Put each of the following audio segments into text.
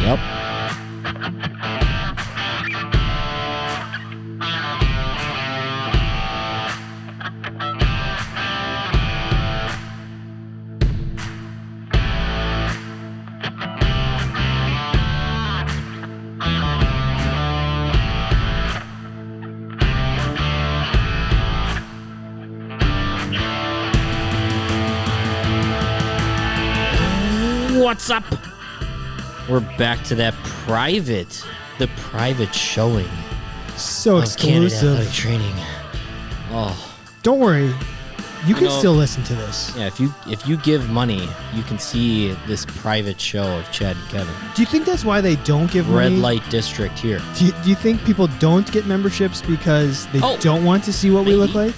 Yep. What's up? We're back to that the private showing. So of Canada exclusive. Athletic Training. Oh, Don't worry, you can still listen to this. yeah. If you give money, you can see this private show of Chad and Kevin. Do you think that's why they don't give Red money? light district here. Do you think people don't get memberships because they don't want to see what we look like?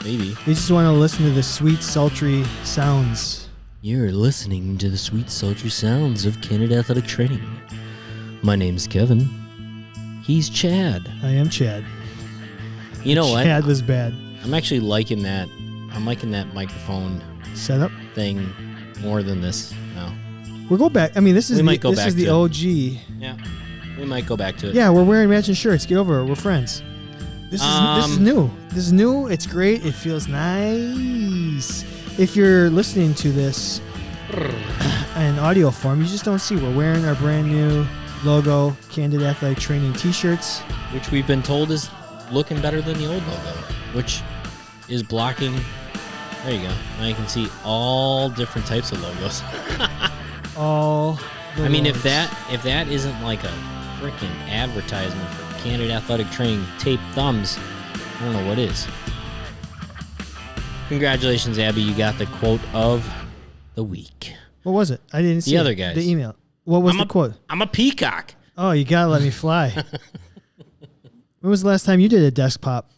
Maybe. They just want to listen to the sweet, sultry sounds. You're listening to the sweet, sultry sounds of Canada Athletic Training. My name's Kevin. He's Chad. I am Chad. You know what? Chad was bad. I'm actually liking that. I'm liking that microphone Setup. thing more than this now. We're going back. I mean, this is We the OG. Yeah. We might go back to it. Yeah, we're wearing matching shirts. Get over it. We're friends. This is new. This is new. It's great. It feels nice. If you're listening to this in audio form, you just don't see. We're wearing our brand new logo, Candid Athletic Training t-shirts. Which we've been told is looking better than the old logo, which is blocking. There you go. Now you can see all different types of logos. I mean, if that isn't like a freaking advertisement for Canada Athletic Training tape thumbs, I don't know what is. Congratulations, Abby. You got the quote of the week. What was it? I didn't see the other guys. The email. What was the quote? I'm a peacock. Oh, you gotta let me fly. When was the last time you did a desk pop?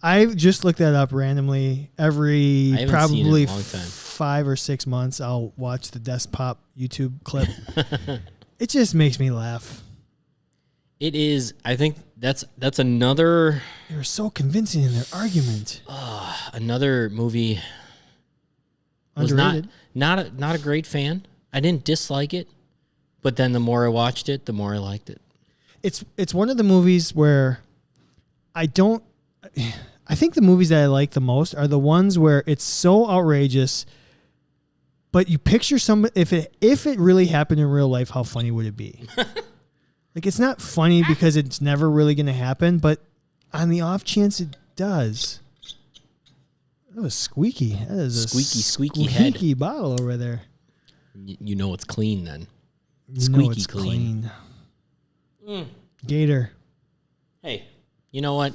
I just looked that up randomly. Every probably 5 or 6 months, I'll watch the desk pop YouTube clip. It just makes me laugh. It is. I think that's another. They were so convincing in their argument. Another movie. Underrated. Was not a great fan. I didn't dislike it, but then the more I watched it, the more I liked it. It's one of the movies where I think the movies that I like the most are the ones where it's so outrageous, but you picture if it really happened in real life, how funny would it be? Like, it's not funny because it's never really going to happen, but on the off chance it does. That was squeaky. That is a squeaky head. Bottle over there. You know it's clean then. Squeaky clean. Gator. Hey, you know what?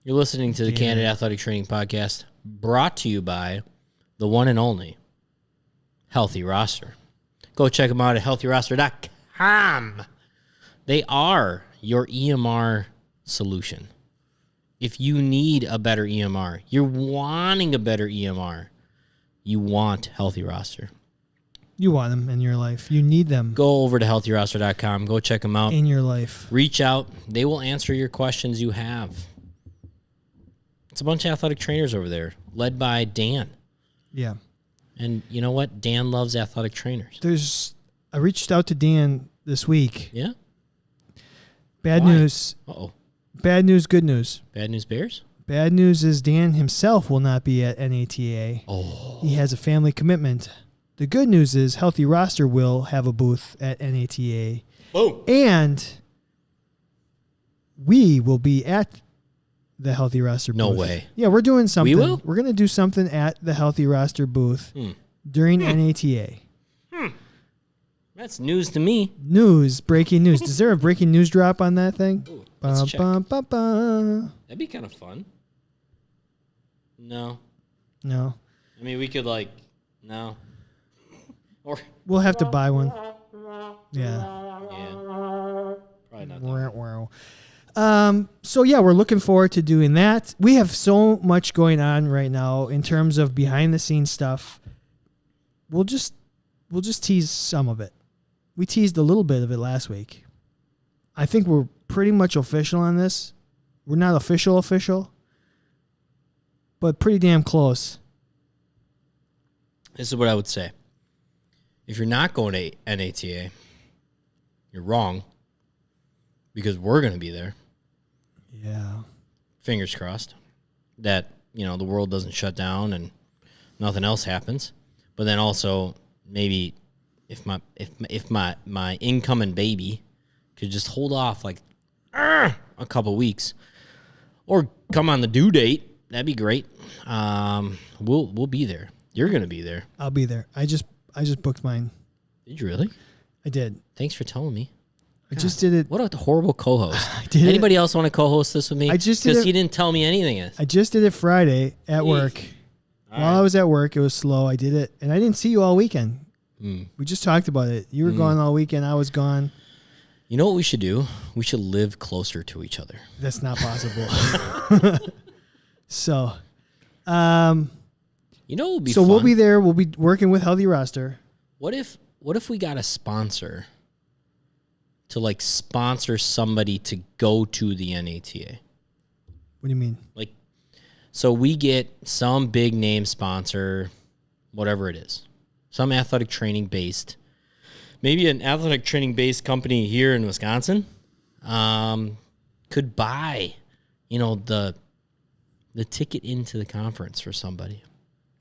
You're listening to the Canada Athletic Training Podcast, brought to you by the one and only Healthy Roster. Go check them out at healthyroster.com. They are your EMR solution. If you need a better EMR, you're wanting a better EMR, you want Healthy Roster. You want them in your life. You need them. Go over to healthyroster.com. Go check them out. In your life. Reach out. They will answer your questions you have. It's a bunch of athletic trainers over there, led by Dan. Yeah. And you know what? Dan loves athletic trainers. I reached out to Dan this week. Yeah? Bad news. Uh-oh. Bad news, good news. Bad news bears? Bad news is Dan himself will not be at NATA. Oh. He has a family commitment. The good news is Healthy Roster will have a booth at NATA. Boom. And we will be at the Healthy Roster booth. No way. Yeah, we're doing something. We will? We're going to do something at the Healthy Roster booth during NATA. That's news to me. Breaking news. Is there a breaking news drop on that thing? Ooh, let's check. That'd be kind of fun. No. No. I mean, we could no. Or we'll have to buy one. Yeah. Probably not. So yeah, we're looking forward to doing that. We have so much going on right now in terms of behind the scenes stuff. We'll just tease some of it. We teased a little bit of it last week. I think we're pretty much official on this. We're not official, but pretty damn close. This is what I would say. If you're not going to NATA, you're wrong because we're going to be there. Yeah. Fingers crossed that, the world doesn't shut down and nothing else happens. But then also maybe if my incoming baby could just hold off like a couple weeks or come on the due date, that'd be great. We'll be there. You're going to be there. I'll be there. I just booked mine. Did you really? I did. Thanks for telling me. I just did it. What a horrible co-host. Did Anybody else want to co-host this with me? I just did because it- he didn't tell me anything. I just did it Friday at work. While I was at work, it was slow. I did it, and I didn't see you all weekend. We just talked about it. You were gone all weekend. I was gone. You know what we should do? We should live closer to each other. That's not possible. So, You know what would be so fun? we'll be there. We'll be working with Healthy Roster. What if we got a sponsor to like sponsor somebody to go to the NATA? What do you mean? Like, so we get some big name sponsor, whatever it is, some athletic training based, maybe an athletic training based company here in Wisconsin, could buy, the ticket into the conference for somebody.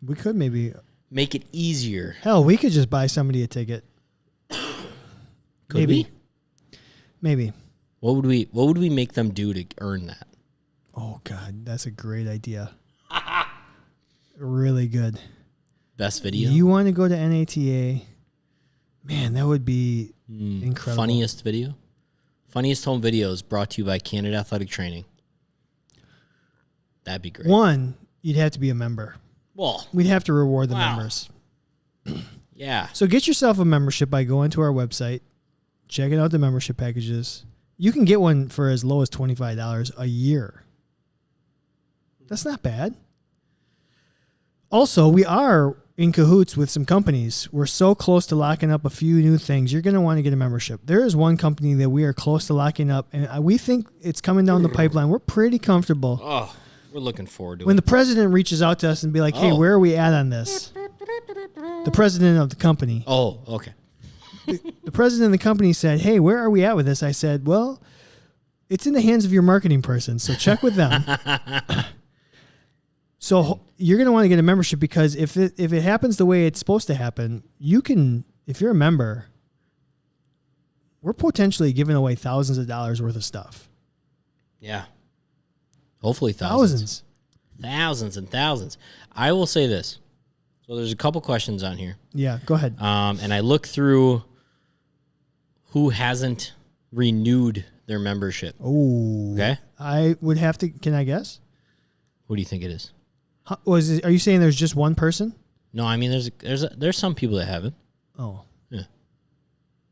We could maybe. Make it easier. Hell, we could just buy somebody a ticket. Could Maybe. we? Maybe. What would we make them do to earn that? Oh God, that's a great idea. Really good. Best video? You want to go to NATA? Man, that would be incredible. Funniest video? Funniest home videos brought to you by Canada Athletic Training. That'd be great. One, you'd have to be a member. Well, We'd have to reward the Wow. members. yeah. So get yourself a membership by going to our website, checking out the membership packages. You can get one for as low as $25 a year. That's not bad. Also, we are in cahoots with some companies. We're so close to locking up a few new things. You're going to want to get a membership. There is one company that we are close to locking up, and we think it's coming down the pipeline. We're pretty comfortable. Oh, we're looking forward to When it. the president reaches out to us and be like, hey, Oh. where are we at on this? The president of the company. Oh, okay. The president of the company said, hey, where are we at with this? I said, well, it's in the hands of your marketing person, so check with them. So you're going to want to get a membership because if it happens the way it's supposed to happen, you can, if you're a member, we're potentially giving away thousands of dollars worth of stuff. Yeah. Hopefully thousands. Thousands. Thousands and thousands. I will say this. So there's a couple questions on here. Yeah, go ahead. And I look through who hasn't renewed their membership. Oh. Okay. I would have to, can I guess? Who do you think it is? Are you saying there's just one person? No, I mean there's some people that haven't. Oh,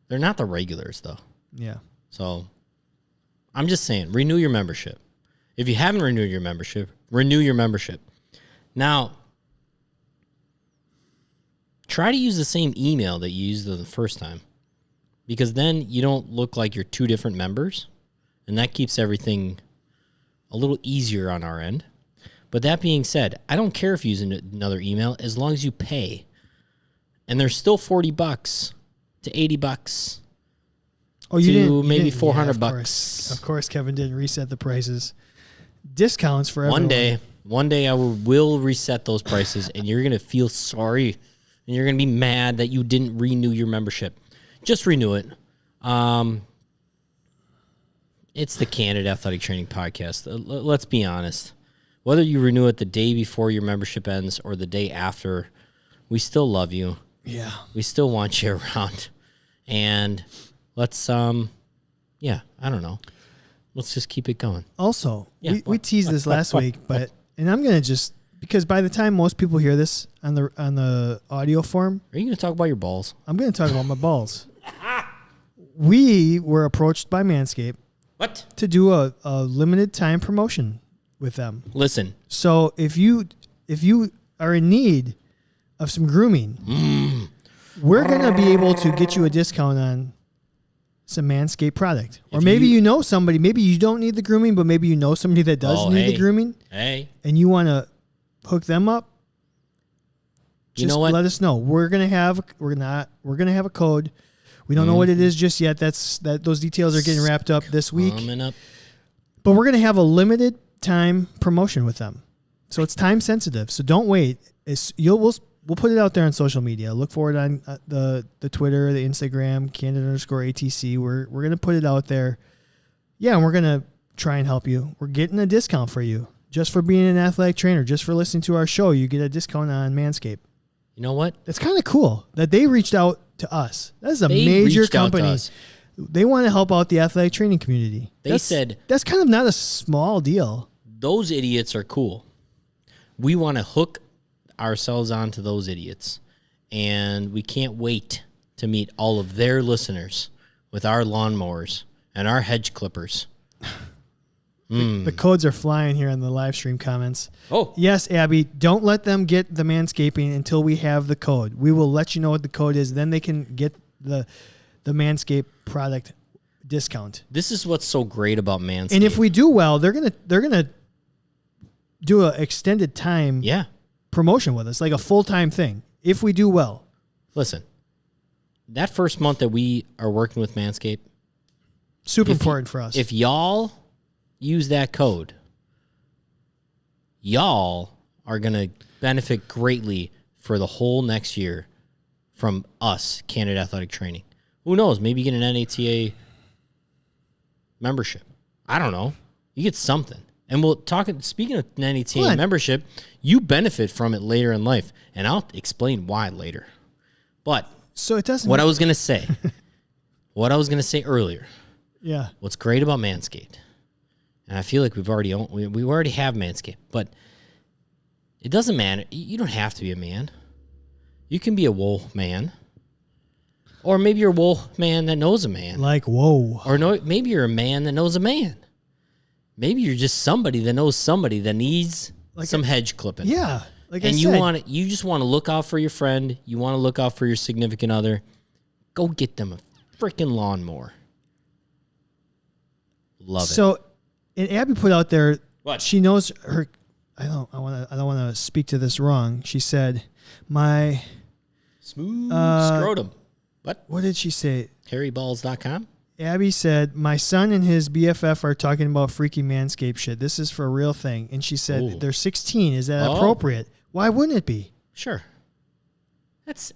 They're not the regulars though. yeah. So I'm just saying, renew your membership. If you haven't renewed your membership, renew your membership. Now, try to use the same email that you used the first time, because then you don't look like you're two different members, and that keeps everything a little easier on our end. But that being said, I don't care if you use another email as long as you pay. And there's still $40 to $80 Oh, you to didn't. You maybe didn't. $400 of course. Of course, Kevin didn't reset the prices. Discounts for everyone. One day I will reset those prices, and you're going to feel sorry, and you're going to be mad that you didn't renew your membership. Just renew it. It's the Canada Athletic Training Podcast. Let's be honest. Whether you renew it the day before your membership ends or the day after, we still love you. Yeah. We still want you around. And let's, I don't know. Let's just keep it going. Also, Yeah, we teased this last week, but I'm gonna just, because by the time most people hear this on the audio form, Are you going to talk about your balls? I'm gonna talk about my balls. We were approached by Manscaped What? to do a limited time promotion with them. Listen. So if you are in need of some grooming, we're gonna be able to get you a discount on some Manscaped product. Or maybe you know somebody, maybe you don't need the grooming, but maybe you know somebody that does need the grooming. Hey. And you want to hook them up. You know what? Let us know. We're gonna have a code We don't know what it is just yet. Those details are getting wrapped up this week. Coming up. But we're going to have a limited time promotion with them. So it's time sensitive. So don't wait. We'll put it out there on social media. Look for it on the Twitter, the Instagram, Canada_ATC. We're going to put it out there. Yeah, and we're going to try and help you. We're getting a discount for you. Just for being an athletic trainer, just for listening to our show, you get a discount on Manscaped. You know what? It's kind of cool that they reached out to us. That's a major company. They want to help out the athletic training community. They said that's kind of not a small deal. Those idiots are cool. We want to hook ourselves onto those idiots, and we can't wait to meet all of their listeners with our lawnmowers and our hedge clippers. The codes are flying here in the live stream comments. Oh. Yes, Abby, don't let them get the manscaping until we have the code. We will let you know what the code is. Then they can get the Manscaped product discount. This is what's so great about Manscaped. And if we do well, they're gonna do an extended time promotion with us, like a full-time thing. If we do well. Listen, that first month that we are working with Manscaped, super important for us. If y'all use that code, y'all are going to benefit greatly for the whole next year from us, Canada Athletic Training. Who knows? Maybe you get an NATA membership. I don't know. You get something. And we'll talk, speaking of NATA membership, you benefit from it later in life. And I'll explain why later. But so it doesn't. What I was going to say, earlier. Yeah. What's great about Manscaped, and I feel like we already have Manscaped, but it doesn't matter. You don't have to be a man. You can be a wool man. Or maybe you're a wool man that knows a man. Like, whoa. Or maybe you're a man that knows a man. Maybe you're just somebody that knows somebody that needs some hedge clipping. Yeah. Like and I said. You just want to look out for your friend. You want to look out for your significant other. Go get them a freaking lawnmower. Love it. So, and Abby put out there, what? She knows her. I don't want to speak to this wrong. She said, "My smooth scrotum." What did she say? Hairyballs.com. Abby said, "My son and his BFF are talking about freaky Manscaped shit. This is for a real thing." And she said, "They're 16. Is that appropriate? Why wouldn't it be?" Sure. That's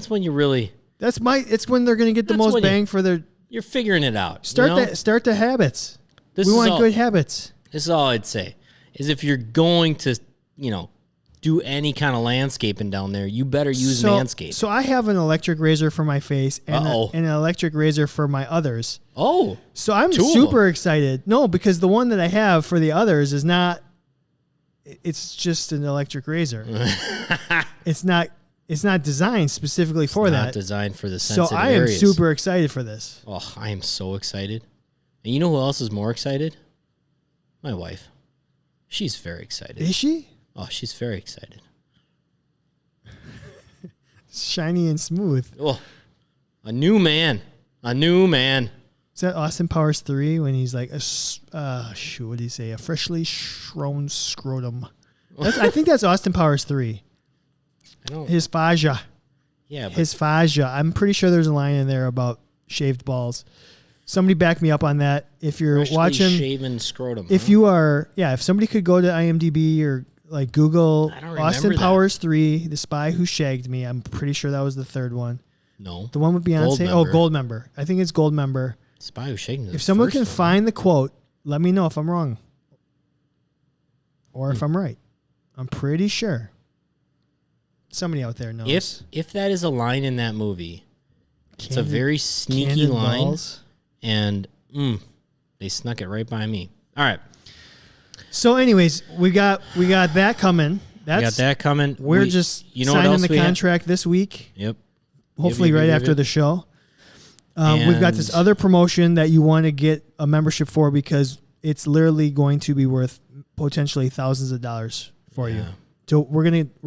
when you really. It's when they're going to get the most bang for their. You're figuring it out. Start the habits. We want good habits. This is all I'd say. Is if you're going to, do any kind of landscaping down there, you better use Manscaped. So I have an electric razor for my face and an electric razor for my others. Oh. So I'm super excited. No, because the one that I have for the others is not, it's just an electric razor. It's not designed specifically for that. It's not designed for the sensitive areas. So I am areas. super excited for this. Oh, I am so excited. And you know who else is more excited? My wife. She's very excited. Is she? Oh, she's very excited. Shiny and smooth. Oh, a new man. A new man. Is that Austin Powers 3 when he's like, what did he say? A freshly shrown scrotum. I think that's Austin Powers 3. His fascia. Yeah. His fascia. I'm pretty sure there's a line in there about shaved balls. Somebody back me up on that. If you're watching. Shaven scrotum. If you are, if somebody could go to IMDb or like Google Austin Powers 3, The Spy Who Shagged Me. I'm pretty sure that was the third one. No. The one with Beyonce. Goldmember. I think it's Goldmember. Spy Who Shagged Me. If someone can find the quote, let me know if I'm wrong. Or if I'm right. I'm pretty sure. Somebody out there knows. If that is a line in that movie, it's a very sneaky line. Balls. And they snuck it right by me. All right. So, anyways, we got that coming. We're just signing the contract this week. Yep. Hopefully, right after the show. We've got this other promotion that you want to get a membership for because it's literally going to be worth potentially thousands of dollars for you. So we're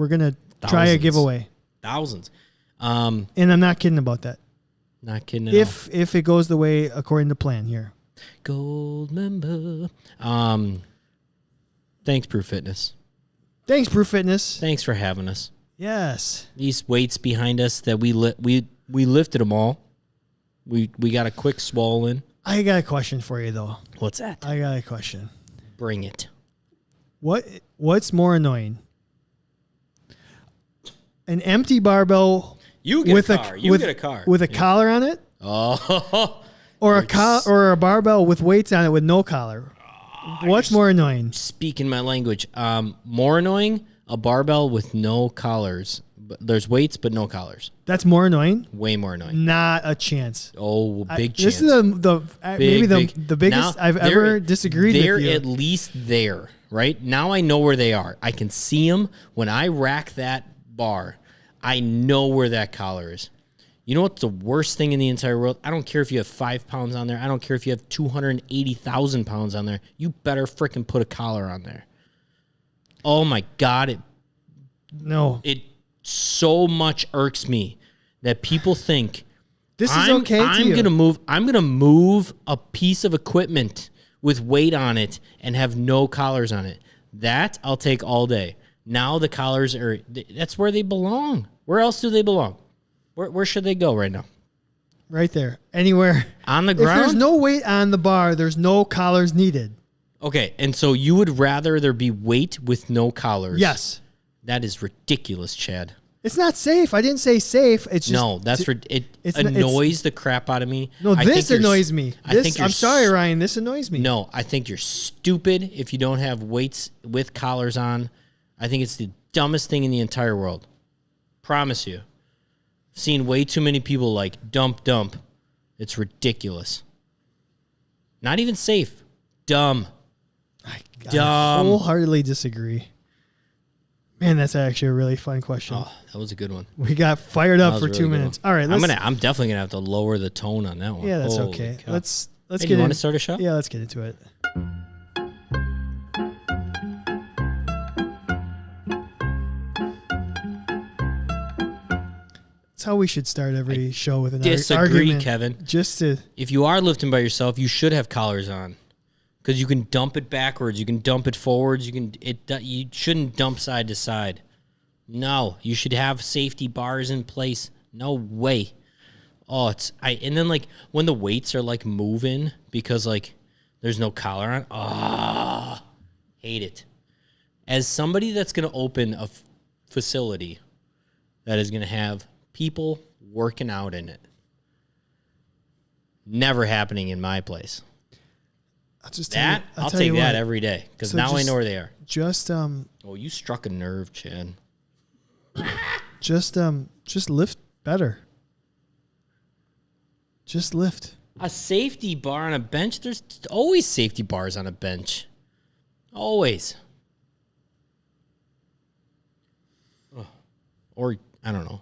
gonna try a giveaway. Thousands. And I'm not kidding about that. Not kidding at all. If it goes the way according to plan here. Gold member. Thanks, Proof Fitness. Thanks, Proof Fitness. Thanks for having us. Yes. These weights behind us that we lifted them all. We got a quick swollen. I got a question for you though. What's that? I got a question. Bring it. What's more annoying? An empty barbell You get a car. You get a car. with a collar on it, Oh. or a barbell with weights on it with no collar. What's more annoying? Speaking my language. More annoying, a barbell with no collars. There's weights, but no collars. That's more annoying? Way more annoying. Not a chance. Oh, big chance. This is the biggest I've ever disagreed with you. They're at least there, right? Now I know where they are. I can see them. When I rack that bar, I know where that collar is. You know what's the worst thing in the entire world? I don't care if you have 5 pounds on there. I don't care if you have 280,000 pounds on there. You better frickin' put a collar on there. Oh my God. It so much irks me that people think this is okay. I'm gonna move a piece of equipment with weight on it and have no collars on it. That I'll take all day. Now the collars that's where they belong. Where else do they belong? Where should they go right now? Right there. Anywhere. On the ground? If there's no weight on the bar, there's no collars needed. Okay, and so you would rather there be weight with no collars? Yes. That is ridiculous, Chad. It's not safe. I didn't say safe. It's just no. It annoys the crap out of me. No, this annoys me. I'm sorry, Ryan. This annoys me. No, I think you're stupid if you don't have weights with collars on. I think it's the dumbest thing in the entire world. Promise you. I've seen way too many people like dump. It's ridiculous. Not even safe. Dumb. I wholeheartely disagree. Man, that's actually a really fun question. Oh, that was a good one. We got fired up for really 2 minutes. All right, I'm definitely gonna have to lower the tone on that one. Yeah, that's okay. Cow. Let's get. You want to start a show? Yeah, let's get into it. That's how we should start every show with an argument. Kevin. Just if you are lifting by yourself, you should have collars on. Because you can dump it backwards, you can dump it forwards, you shouldn't dump side to side. No, you should have safety bars in place. No way. Oh, and then like when the weights are like moving because like there's no collar on. Hate it. As somebody that's gonna open a facility that is gonna have people working out in it, never happening in my place. I'll take that every day because now I know where they are. Oh, you struck a nerve, Chad. Just lift better. Just lift. A safety bar on a bench. There's always safety bars on a bench. Always. Or I don't know.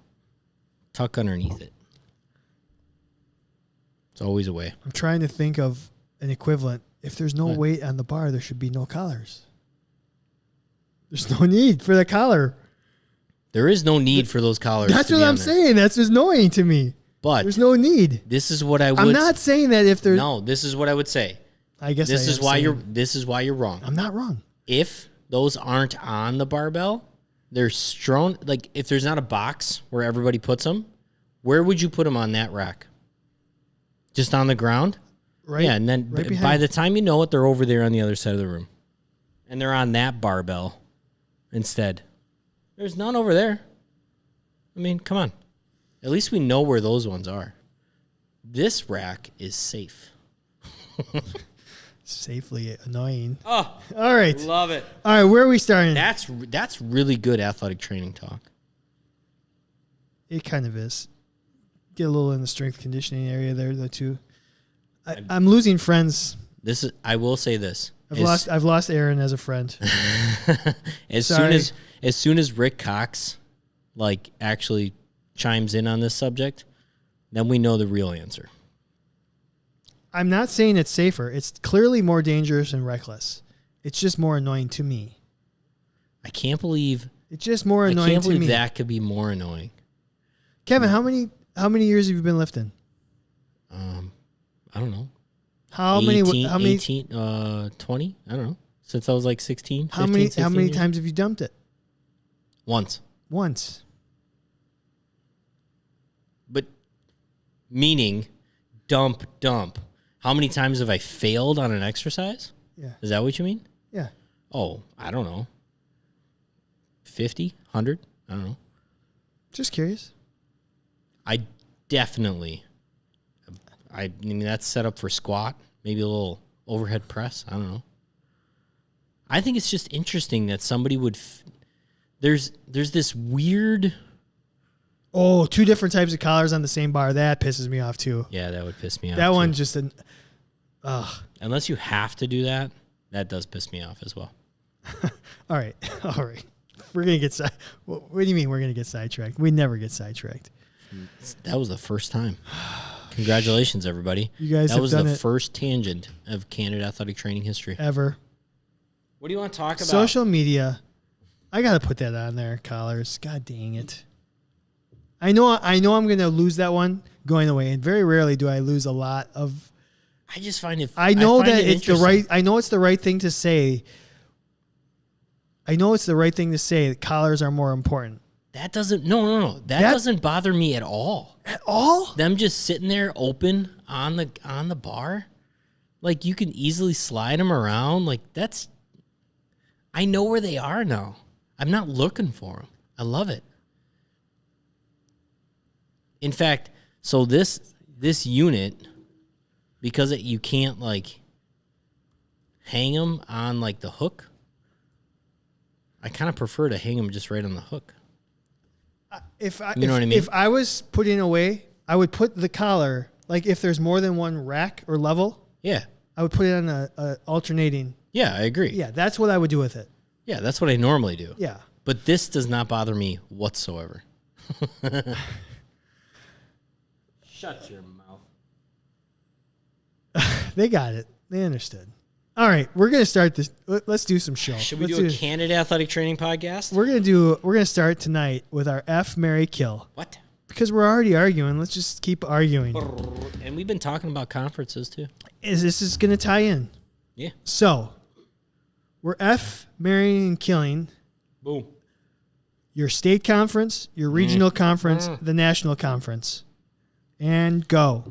Tuck underneath it. It's always a way. I'm trying to think of an equivalent. If there's no weight on the bar, there should be no collars. There's no need for the collar. There is no need for those collars. That's what I'm saying. That's annoying to me. But there's no need. This is what I would. I'm not saying that if there's. No, this is what I would say. I guess this is why you're wrong. I'm not wrong. If those aren't on the barbell, they're strewn. Like if there's not a box where everybody puts them, where would you put them on that rack? Just on the ground? Right. Yeah, and then by the time you know it, they're over there on the other side of the room. And they're on that barbell instead. There's none over there. I mean, come on. At least we know where those ones are. This rack is safe. Safely annoying. Oh, all right. Love it. All right, where are we starting? That's really good athletic training talk. It kind of is. Get a little in the strength conditioning area there, though, too. I'm losing friends. I will say this. I've lost Aaron as a friend. As soon as Rick Cox like actually chimes in on this subject, then we know the real answer. I'm not saying it's safer. It's clearly more dangerous and reckless. It's just more annoying to me. I can't believe it's just more annoying to me. I can't believe that could be more annoying. Kevin, how many years have you been lifting? I don't know. How many 20? I don't know. Since I was like 16. How many times have you dumped it? Once. But meaning dump. How many times have I failed on an exercise? Yeah. Is that what you mean? Yeah. Oh, I don't know. 50, 100? I don't know. Just curious. I definitely, I mean, that's set up for squat, maybe a little overhead press. I don't know. I think it's just interesting that somebody would, there's this weird. Oh, 2 different types of collars on the same bar. That pisses me off too. Yeah, that would piss me off. That too. one just Unless you have to do that, that does piss me off as well. All right. We're going to get what do you mean we're going to get sidetracked? We never get sidetracked. That was the first time. Congratulations, everybody. You guys that have was done the it. First tangent of Canada athletic training history. Ever. What do you want to talk about? Social media. I got to put that on there, collars. God dang it. I know I'm going to lose that one going away, and very rarely do I lose a lot of. I just find it. I know find that it it's the right. I know it's the right thing to say. That collars are more important. That doesn't. No. That doesn't bother me at all. At all? Them just sitting there open on the bar, like you can easily slide them around. Like that's. I know where they are now. I'm not looking for them. I love it. In fact, so this unit, because you can't like hang them on like the hook, I kind of prefer to hang them just right on the hook. You know what I mean? If I was putting away, I would put the collar, like if there's more than one rack or level, Yeah. I would put it on a alternating. Yeah, I agree. Yeah, that's what I would do with it. Yeah, that's what I normally do. Yeah. But this does not bother me whatsoever. Shut your mouth. They got it. They understood. All right, we're gonna start this. Let's do some show. Should we do a Canada athletic training podcast? We're gonna start tonight with our F, Marry, Kill. What? Because we're already arguing. Let's just keep arguing. And we've been talking about conferences too. This is gonna tie in? Yeah. So we're F, marrying, and killing. Boom. Your state conference, your regional conference, the national conference, and go.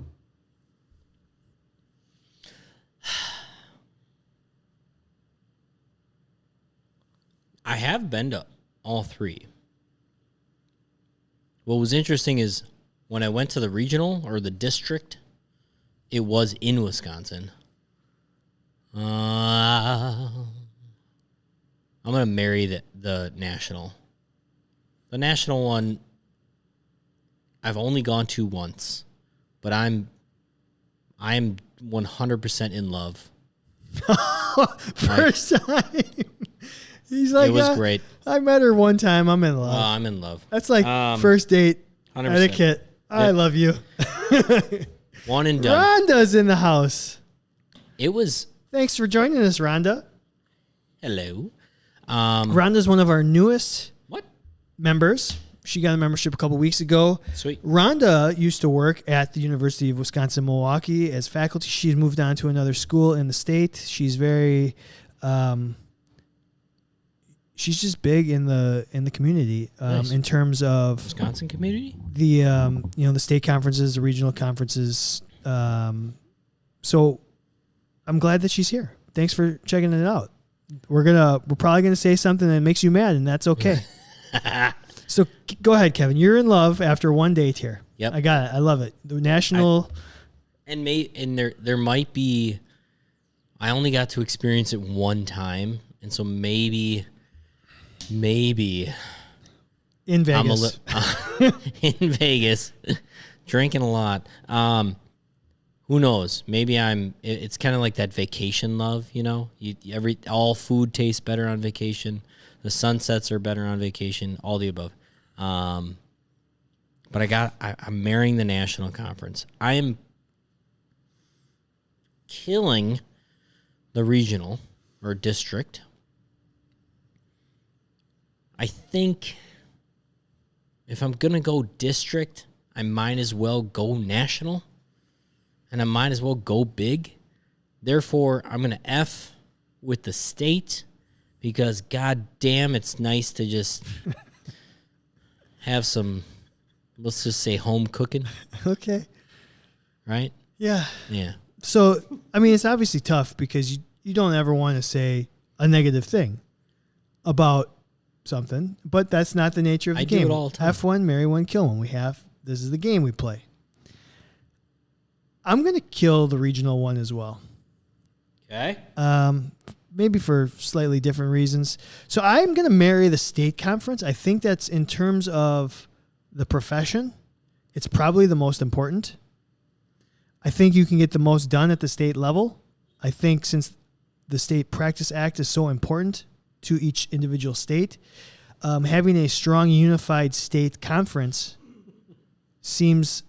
I have been to all three. What was interesting is when I went to the regional or the district, it was in Wisconsin. I'm going to marry the national. The national one, I've only gone to once, but I'm 100% in love. First time. He's like, it was great. I met her one time. I'm in love. I'm in love. That's like first date 100%. etiquette. I love you. One and done. Rhonda's in the house. It was. Thanks for joining us, Rhonda. Hello. Rhonda's one of our newest What? members. She got a membership a couple weeks ago. Sweet. Rhonda used to work at the University of Wisconsin-Milwaukee as faculty. She's moved on to another school in the state. She's very... she's just big in the community Nice. in terms of Wisconsin community? the the state conferences, the regional conferences. So I'm glad that she's here. Thanks for checking it out. We're probably gonna say something that makes you mad, and that's okay. So go ahead, Kevin. You're in love after one date here. Yep. I got it. I love it. The national. And there might be. I only got to experience it one time, and so maybe In Vegas. in Vegas, drinking a lot. Who knows? Maybe it's kind of like that vacation love, you know. All food tastes better on vacation. The sunsets are better on vacation. All the above. But I'm marrying the national conference. I am killing the regional or district. I think if I'm going to go district, I might as well go national, and I might as well go big. Therefore, I'm going to F with the state because, god damn, it's nice to just have some, let's just say, home cooking, Okay. right? Yeah. Yeah. So, I mean, it's obviously tough because you don't ever want to say a negative thing about something, but that's not the nature of the I do game. it all the time. F1, marry one, kill one. This is the game we play. I'm going to kill the regional one as well. Okay. Maybe for slightly different reasons. So I'm going to marry the state conference. I think that's in terms of the profession, it's probably the most important. I think you can get the most done at the state level. I think since the State Practice Act is so important to each individual state, having a strong unified state conference seems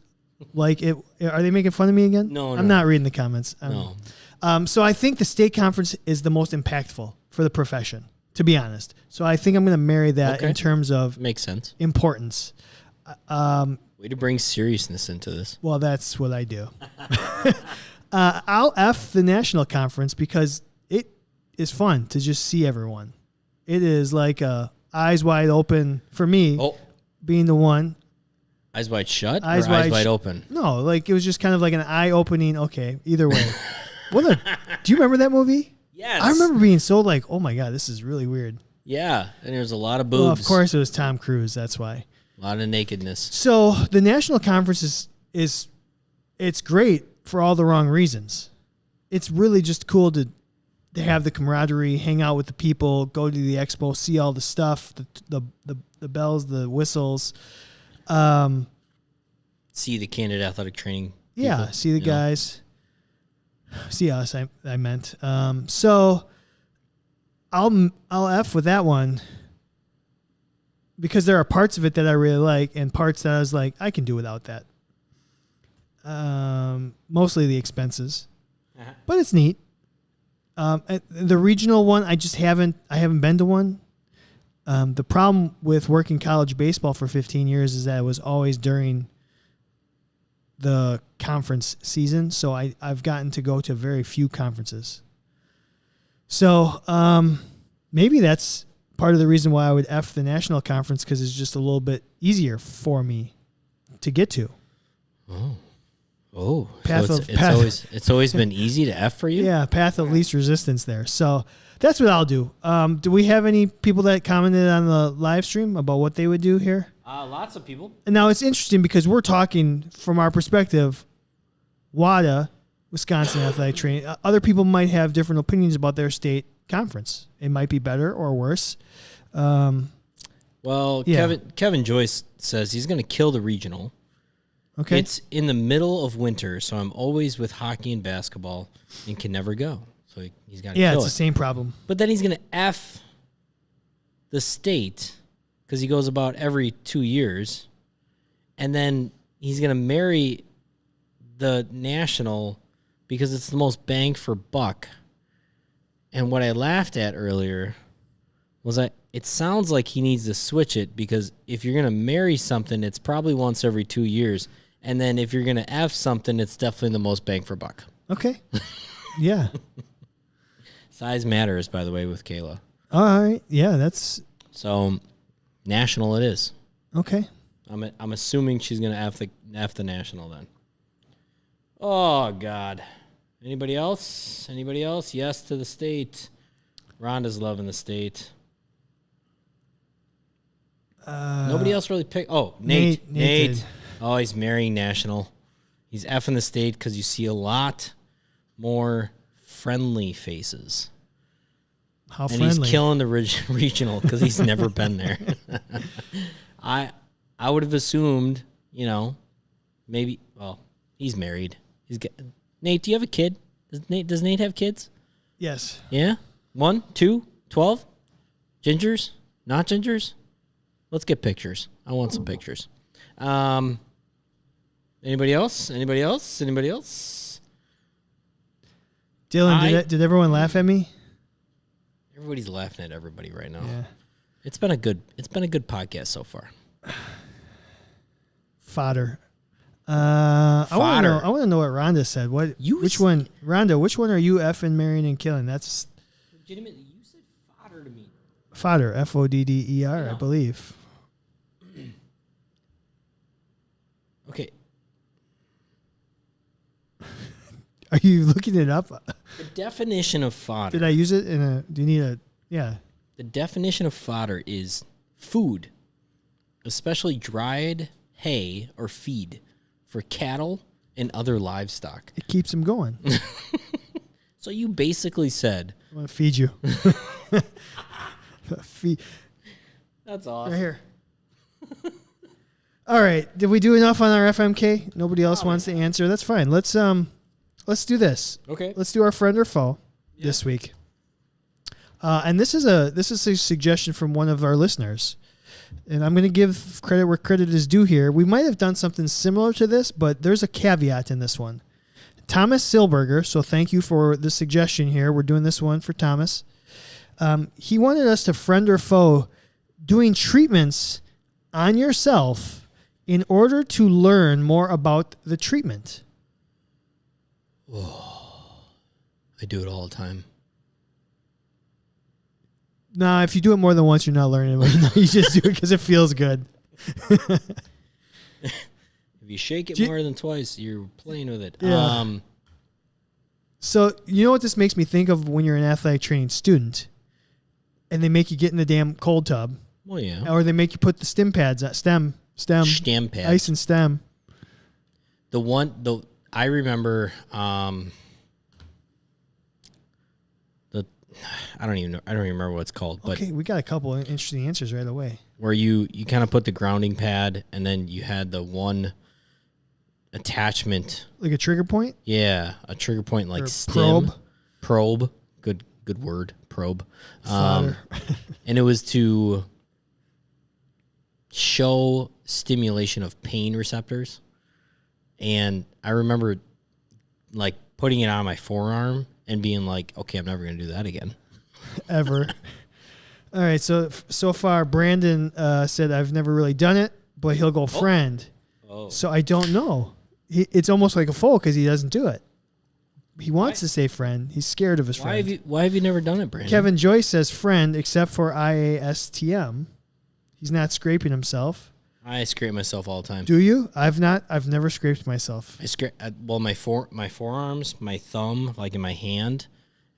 like it. Are they making fun of me again? No, I'm not reading the comments. No. So I think the state conference is the most impactful for the profession, to be honest. So I think I'm going to marry that in terms of Makes sense. importance. Way to bring seriousness into this. Well, that's what I do. I'll F the national conference because it is fun to just see everyone. It is like eyes wide open for me, being the one. Eyes wide shut Eyes or eyes wide open? No, like it was just kind of like an eye-opening, okay, either way. Do you remember that movie? Yes. I remember being so like, oh my God, this is really weird. Yeah, and there's a lot of boobs. Well, of course it was Tom Cruise, that's why. A lot of nakedness. So the national conference is it's great for all the wrong reasons. It's really just cool to have the camaraderie, hang out with the people, go to the expo, see all the stuff, the bells, the whistles. See the candidate athletic training. Yeah, people, see the guys. See us, I meant. So I'll F with that one because there are parts of it that I really like and parts that I was like, I can do without that. Mostly the expenses, but it's neat. The regional one, I haven't been to one. The problem with working college baseball for 15 years is that it was always during the conference season. So I've gotten to go to very few conferences. So maybe that's part of the reason why I would F the national conference, because it's just a little bit easier for me to get to. Oh, it's always been easy to F for you? Yeah, path of least resistance there. So that's what I'll do. Do we have any people that commented on the live stream about what they would do here? Lots of people. And now it's interesting because we're talking from our perspective, WADA, Wisconsin Athletic Training. Other people might have different opinions about their state conference. It might be better or worse. Well, yeah. Kevin Joyce says he's going to kill the regional. Okay. It's in the middle of winter, so I'm always with hockey and basketball and can never go. So he's got to kill it. Yeah, it's the same problem. But then he's going to F the state because he goes about every 2 years. And then he's going to marry the national because it's the most bang for buck. And what I laughed at earlier was that it sounds like he needs to switch it because if you're going to marry something, it's probably once every 2 years. And then if you're going to F something, it's definitely the most bang for buck. Okay. Yeah. Size matters, by the way, with Kayla. All right. Yeah, that's... So, national it is. Okay. I'm assuming she's going to F the national then. Oh, God. Anybody else? Anybody else? Yes to the state. Rhonda's loving the state. Nobody else really picked. Oh, Nate. Nate. Oh, he's marrying national. He's effing the state because you see a lot more friendly faces. How and friendly? He's killing the regional because he's never been there. I would have assumed, maybe. Well, he's married. Nate, do you have a kid? Does Nate have kids? Yes. Yeah. 1, 2, 12? Gingers? Not gingers? Let's get pictures. I want some pictures. Anybody else? Anybody else? Anybody else? Dylan, did everyone laugh at me? Everybody's laughing at everybody right now. Yeah. It's been a good podcast so far. Fodder. I want to know what Rhonda said. Which one, Rhonda? Which one are you effing, marrying, and killing? That's legitimately. You said fodder to me. Fodder, Fodder, I believe. Okay. Are you looking it up? The definition of fodder. Did I use it in a? Do you need a? Yeah. The definition of fodder is food, especially dried hay or feed for cattle and other livestock. It keeps them going. So you basically said, I want to feed you. Feed. that's awesome. Right here. All right. Did we do enough on our FMK? Nobody else wants to answer. That's fine. Let's do this. Okay. Let's do our friend or foe this week. And this is a suggestion from one of our listeners. And I'm going to give credit where credit is due here. We might have done something similar to this, but there's a caveat in this one. Thomas Silberger, so thank you for the suggestion here. We're doing this one for Thomas. He wanted us to friend or foe doing treatments on yourself in order to learn more about the treatment. Oh, I do it all the time. Nah, if you do it more than once, you're not learning it. You just do it because it feels good. If you shake it more than twice, you're playing with it. Yeah. So you know what this makes me think of when you're an athletic training student and they make you get in the damn cold tub. Well, yeah. Or they make you put the stem pads, stem Pads. ice and stem. I remember, I don't even remember what it's called, but Okay, we got a couple of interesting answers right away. where you kind of put the grounding pad and then you had the one attachment. Like a trigger point? Yeah, a trigger point like Or stem. probe. Good word, probe. Fodder. And it was to show stimulation of pain receptors. And I remember like putting it on my forearm and being like, okay, I'm never going to do that again. Ever. All right, so far Brandon said I've never really done it, but he'll go friend. Oh. So I don't know. It's almost like a foe because he doesn't do it. He wants to say friend. He's scared of his friend. Why have you never done it, Brandon? Kevin Joyce says friend, except for IASTM. He's not scraping himself. I scrape myself all the time. Do you? I've never scraped myself. I scrape my forearms, my thumb, like in my hand,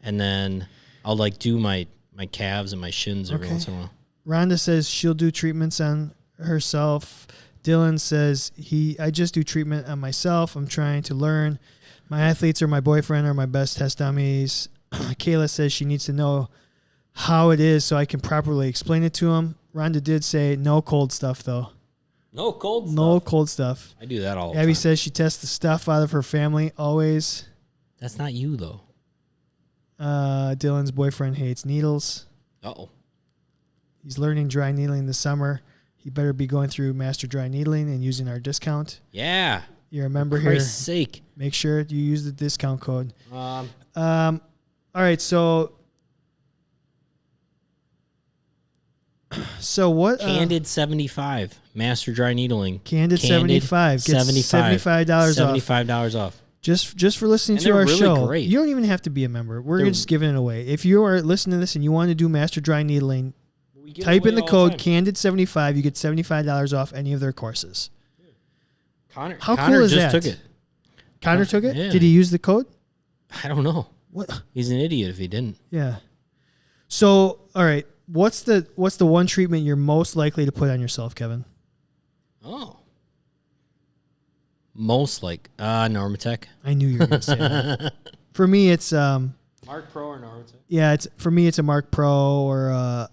and then I'll like do my calves and my shins every once in a while. Rhonda says she'll do treatments on herself. Dylan says I just do treatment on myself. I'm trying to learn. My athletes or my boyfriend are my best test dummies. Kayla says she needs to know how it is so I can properly explain it to him. Rhonda did say no cold stuff though. No cold stuff. No cold stuff. I do that all the time. Abby says she tests the stuff out of her family always. That's not you though. Dylan's boyfriend hates needles. Uh-oh. He's learning dry needling this summer. He better be going through Master Dry Needling and using our discount. Yeah. You're a member For here. Christ's sake. Make sure you use the discount code. Um, All right, so what? Candid 75. Master Dry Needling. Candid 75 gets $75 off. $75 off. Just for listening And to our they're really show. great. You don't even have to be a member. We're just giving it away. If you are listening to this and you want to do Master Dry Needling, type in the code Candid75. You get $75 off any of their courses. Connor cool is just that? took it. Connor took it? Yeah. Did he use the code? I don't know. What? He's an idiot if he didn't. Yeah. So, all right. What's the one treatment you're most likely to put on yourself, Kevin? Oh. Most like Normatec. I knew you were going to say that. For me, it's Mark Pro or Normatec? yeah. It's a Mark Pro or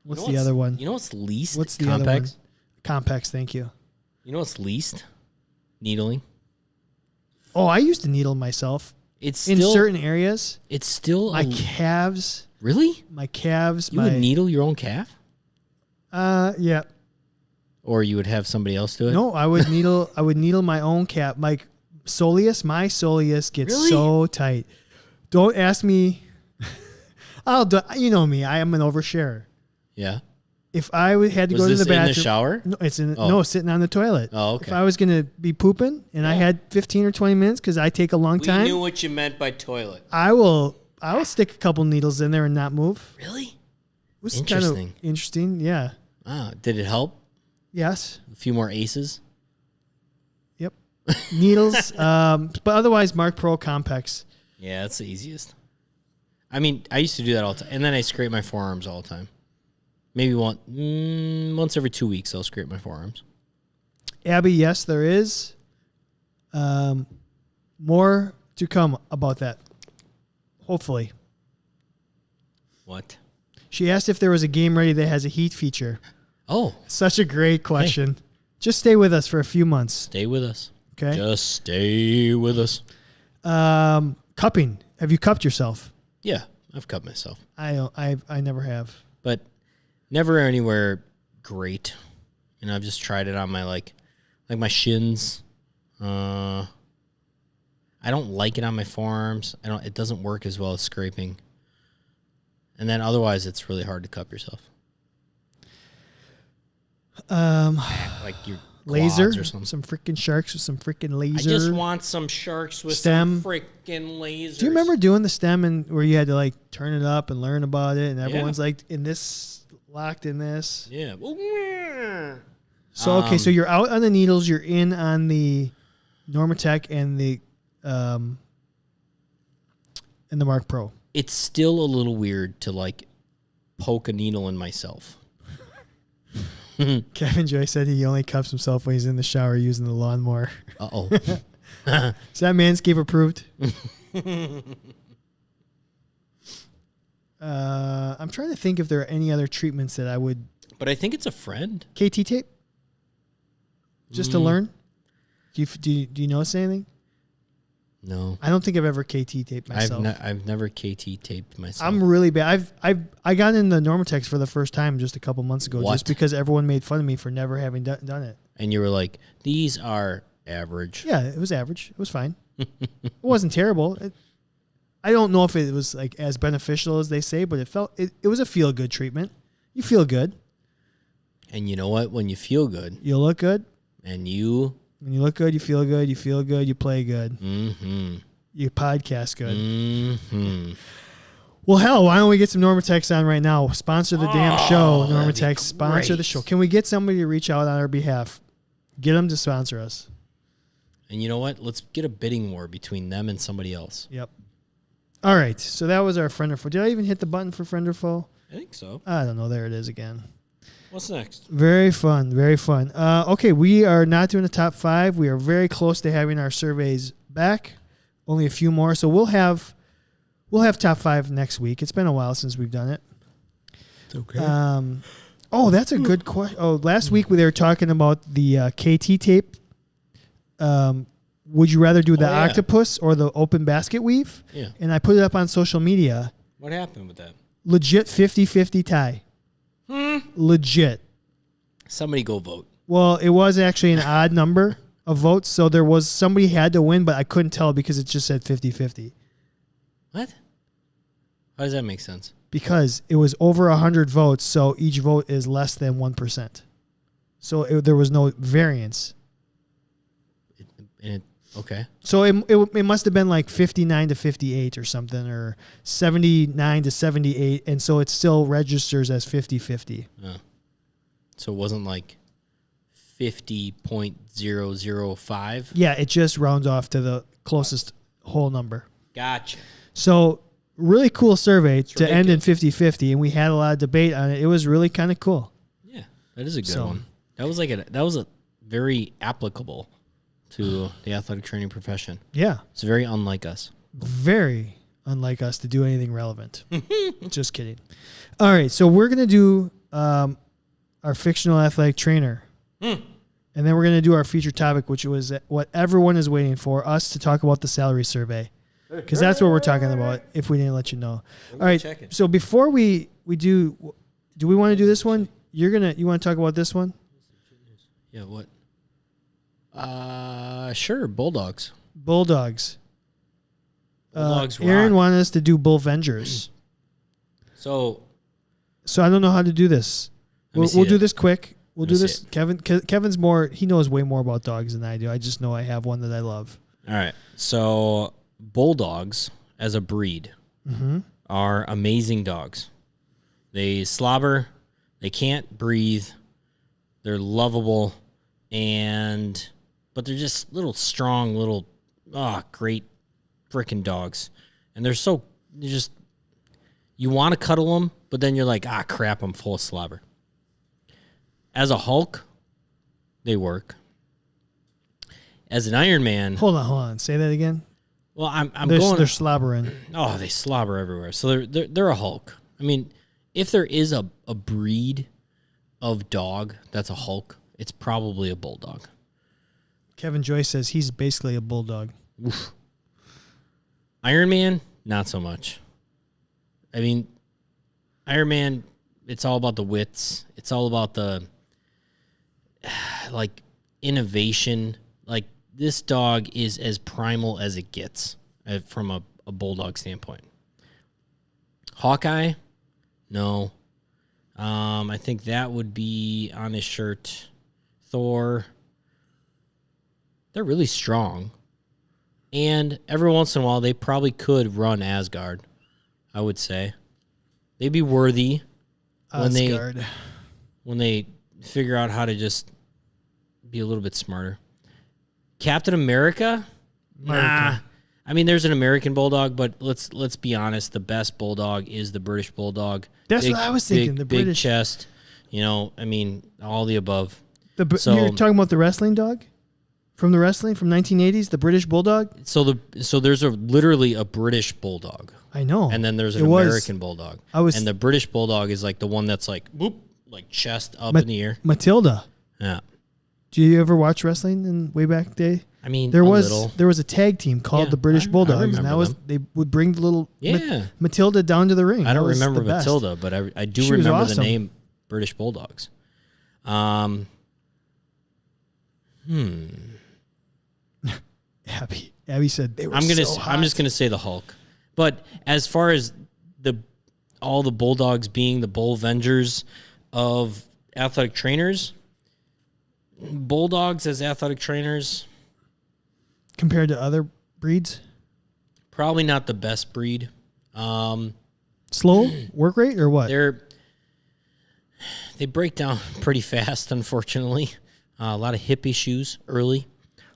what's the other one? You know what's least? What's the Compex? other one? Compex. Thank you. You know what's least? Needling. Oh, I used to needle myself. It's in still, certain areas. It's still My calves. Really? My calves. You would needle your own calf? Yeah. Or you would have somebody else do it? No, I would needle. I would needle my own calf. My soleus gets so tight. Don't ask me. I'll do. You know me. I am an oversharer. Yeah. If I had to go to the bathroom, in the shower? No, it's no sitting on the toilet. Oh, okay. If I was gonna be pooping and I had 15 or 20 minutes because I take a long time, We knew what you meant by toilet. I will stick a couple needles in there and not move. Really? It was Interesting. kind of interesting. Yeah. Ah, did it help? Yes. A few more aces? Yep. needles. But otherwise, Mark Pro Compex. Yeah, that's the easiest. I mean, I used to do that all the time. And then I scrape my forearms all the time. Maybe once every 2 weeks, I'll scrape my forearms. Abby, yes, there is more to come about that. Hopefully. What? She asked if there was a game ready that has a heat feature. Oh. Such a great question. Hey. Just stay with us for a few months. Stay with us. Okay. Just stay with us. Cupping. Have you cupped yourself? Yeah, I've cupped myself. I never have. But never anywhere great. I've just tried it on my like my shins. I don't like it on my forearms. It doesn't work as well as scraping. And then otherwise it's really hard to cup yourself. Like your laser or something. Some freaking sharks with some freaking laser. I just want some sharks with stem. Some freaking lasers. Do you remember doing the stem and where you had to like turn it up and learn about it and everyone's like in this locked in this? Yeah. So okay, so you're out on the needles, you're in on the Normatec and the Mark Pro. It's still a little weird to like poke a needle in myself. Kevin Joy said he only cups himself when he's in the shower using the lawnmower. Uh-oh. Is that Manscaped approved? I'm trying to think if there are any other treatments that I would... But I think it's a friend. KT tape? Just to learn? Do you notice anything? No. I don't think I've ever KT taped myself. I've never KT taped myself. I'm really bad. I got in the Normatex for the first time just a couple months ago, just because everyone made fun of me for never having done it. And you were like, these are average. Yeah, it was average. It was fine. It wasn't terrible. I don't know if it was like as beneficial as they say, but it was a feel good treatment. You feel good. And you know what? When you feel good, you look good. And when you look good, you feel good, you play good. Mm-hmm. You podcast good. Mm-hmm. Well, hell, why don't we get some Normatex on right now? Sponsor the damn show. Normatex, sponsor the show. Can we get somebody to reach out on our behalf? Get them to sponsor us. And you know what? Let's get a bidding war between them and somebody else. Yep. All right. So that was our friend or foe. Did I even hit the button for friend or foe? I think so. I don't know. There it is again. What's next? Very fun. Very fun. Okay, we are not doing the top 5. We are very close to having our surveys back. Only a few more. So we'll have top 5 next week. It's been a while since we've done it. It's okay. That's a good question. Last week they were talking about the KT tape. Would you rather do the octopus or the open basket weave? Yeah. And I put it up on social media. What happened with that? Legit 50-50 tie. Legit. Somebody go vote. Well, it was actually an odd number of votes, so there was somebody had to win, but I couldn't tell because it just said 50-50. What? How does that make sense? Because it was over 100 votes, so each vote is less than 1%. So there was no variance. Okay. So it must have been like 59-58 or something, or 79-78, and so it still registers as 50-50. So it wasn't like 50.005? Yeah, it just rounds off to the closest whole number. Gotcha. So really cool survey to end in 50-50, and we had a lot of debate on it. It was really kind of cool. Yeah, that is a good one. That was a very applicable to the athletic training profession. Yeah. It's very unlike us. Very unlike us to do anything relevant. Just kidding. All right, so we're going to do our fictional athletic trainer. And then we're going to do our feature topic, which was what everyone is waiting for, us to talk about the salary survey. Because that's what we're talking about, if we didn't let you know. All right, so before we do we want to do this one? You want to talk about this one? Yeah, what? Sure, Bulldogs. Bulldogs Aaron rock. Wanted us to do Bullvengers. So I don't know how to do this. We'll do this quick. We'll do this. Kevin's he knows way more about dogs than I do. I just know I have one that I love. All right. So Bulldogs as a breed are amazing dogs. They slobber. They can't breathe. They're lovable. but they're just little strong, little, great freaking dogs. And they're just, you want to cuddle them, but then you're like, crap, I'm full of slobber. As a Hulk, they work. As an Iron Man. Hold on. Say that again. Well, They're slobbering. Oh, they slobber everywhere. So they're a Hulk. I mean, if there is a breed of dog that's a Hulk, it's probably a bulldog. Kevin Joyce says he's basically a bulldog. Oof. Iron Man, not so much. I mean, Iron Man, it's all about the wits. It's all about the innovation. Like, this dog is as primal as it gets from a bulldog standpoint. Hawkeye, no. I think that would be on his shirt. Thor, they're really strong. And every once in a while, they probably could run Asgard, I would say. They'd be worthy when they figure out how to just be a little bit smarter. Captain America? Nah. I mean, there's an American bulldog, but let's be honest. The best bulldog is the British bulldog. That's what I was thinking. The big British chest. I mean, all the above. You're talking about the wrestling dog from the wrestling from 1980s, the British bulldog. So there's literally a British bulldog. I know. And then there's an American bulldog. And the British bulldog is like the one that's like whoop, like chest up in the air. Matilda. Yeah. Do you ever watch wrestling in way back day? I mean, there was a tag team called the British Bulldogs, and they would bring the little Matilda down to the ring. I don't remember Matilda, but I do remember the name British Bulldogs. Abby said they were I'm just gonna say the Hulk. But as far as all the Bulldogs being the Bull Vengers of athletic trainers, Bulldogs as athletic trainers, compared to other breeds, probably not the best breed. Slow work rate or what? They break down pretty fast, unfortunately. A lot of hip issues early,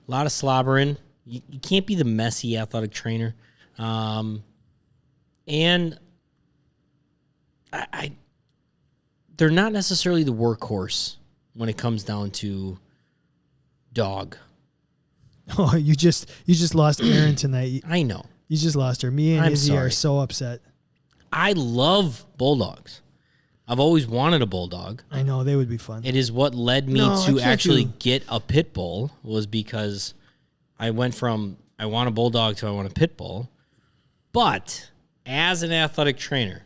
a lot of slobbering. You can't be the messy athletic trainer, and they're not necessarily the workhorse when it comes down to dog. Oh, you just lost Erin tonight. I know. You just lost her. Me and Izzy are so upset. I love bulldogs. I've always wanted a bulldog. I know, they would be fun. It is what led me to actually get a pit bull, was because I went from I want a bulldog to I want a pit bull. But as an athletic trainer,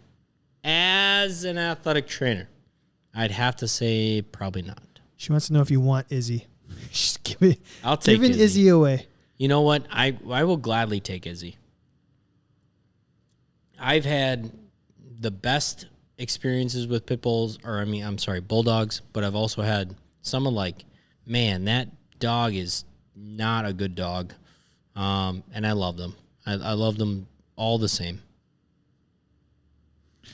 I'd have to say probably not. She wants to know if you want Izzy. Just I'll take Izzy away. You know what? I will gladly take Izzy. I've had the best experiences with pit bulls, bulldogs, but I've also had some man, that dog is not a good dog. And I love them. I love them all the same.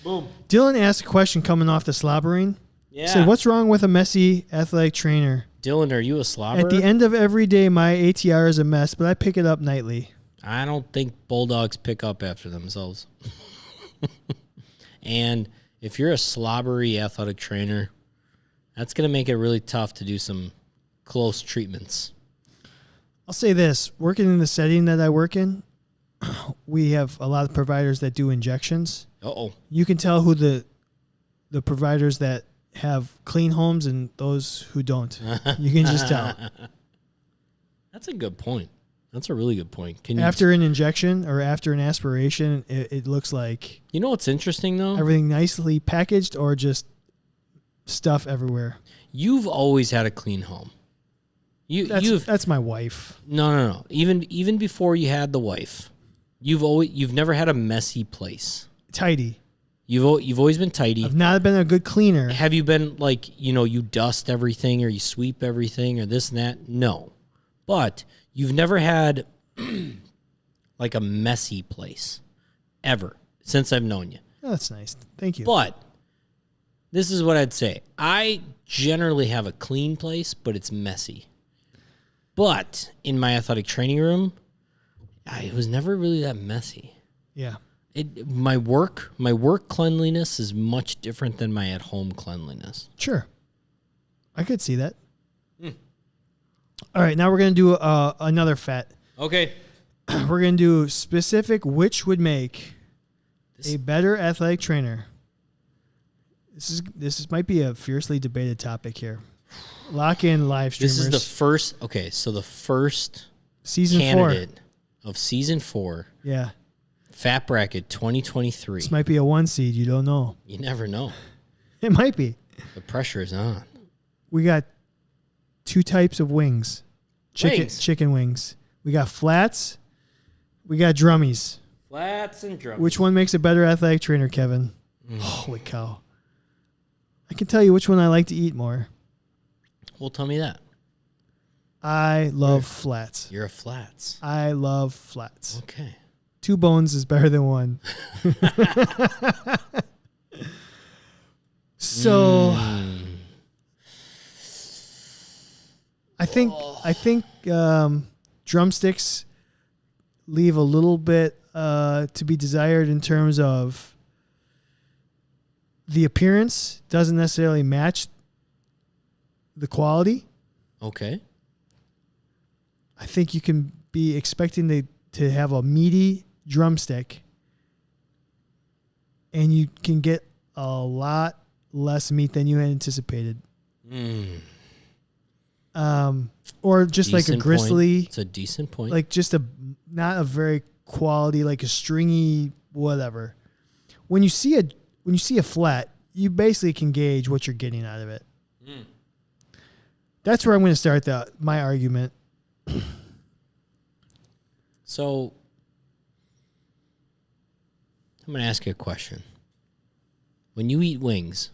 Boom. Dylan asked a question coming off the slobbering. Yeah. Said, what's wrong with a messy athletic trainer? Dylan, are you a slobber? At the end of every day, my ATR is a mess, but I pick it up nightly. I don't think bulldogs pick up after themselves. And if you're a slobbery athletic trainer, that's going to make it really tough to do some close treatments. I'll say this. Working in the setting that I work in, we have a lot of providers that do injections. Uh-oh. You can tell who the providers that have clean homes and those who don't. You can just tell. That's a good point. That's a really good point. After an injection or after an aspiration, it looks like... You know what's interesting, though? Everything nicely packaged or just stuff everywhere. You've always had a clean home. That's my wife. No. Even before you had the wife, you've never had a messy place. Tidy. You've always been tidy. I've not been a good cleaner. Have you been you dust everything or you sweep everything or this and that? No. But you've never had a messy place ever since I've known you. Oh, that's nice. Thank you. But this is what I'd say. I generally have a clean place, but it's messy. But in my athletic training room, it was never really that messy. Yeah. My work cleanliness is much different than my at-home cleanliness. Sure. I could see that. All right, now we're going to do another fat. Okay. We're going to do specific which would make a better athletic trainer. This might be a fiercely debated topic here. Lock in live streamers. This is the first. Okay, so the first season candidate of season 4. Yeah. Fat bracket 2023. This might be a 1 seed. You don't know. You never know. It might be. The pressure is on. We got 2 types of wings. Chicken wings. We got flats. We got drummies. Flats and drummies. Which one makes a better athletic trainer, Kevin? Holy cow. I can tell you which one I like to eat more. Well, tell me that. I love flats. You're a flats. I love flats. Okay. 2 bones is better than 1. So I think drumsticks leave a little bit to be desired in terms of the appearance doesn't necessarily match the quality. Okay. I think you can be expecting to have a meaty drumstick and you can get a lot less meat than you had anticipated. Or just Decent like a gristly. Point. It's a decent point. Like just not a very quality, like a stringy whatever. When you see a flat, you basically can gauge what you're getting out of it. That's where I'm going to start my argument. So I'm going to ask you a question. When you eat wings,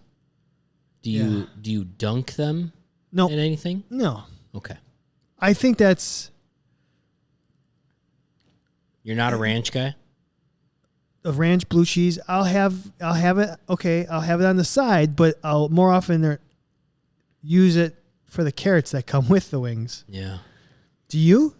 do you dunk them No. in anything? No. Okay. I think that's You're not a ranch guy? a ranch blue cheese. I'll have it. Okay, I'll have it on the side, but I'll more often use it for the carrots that come with the wings. Yeah. Do you?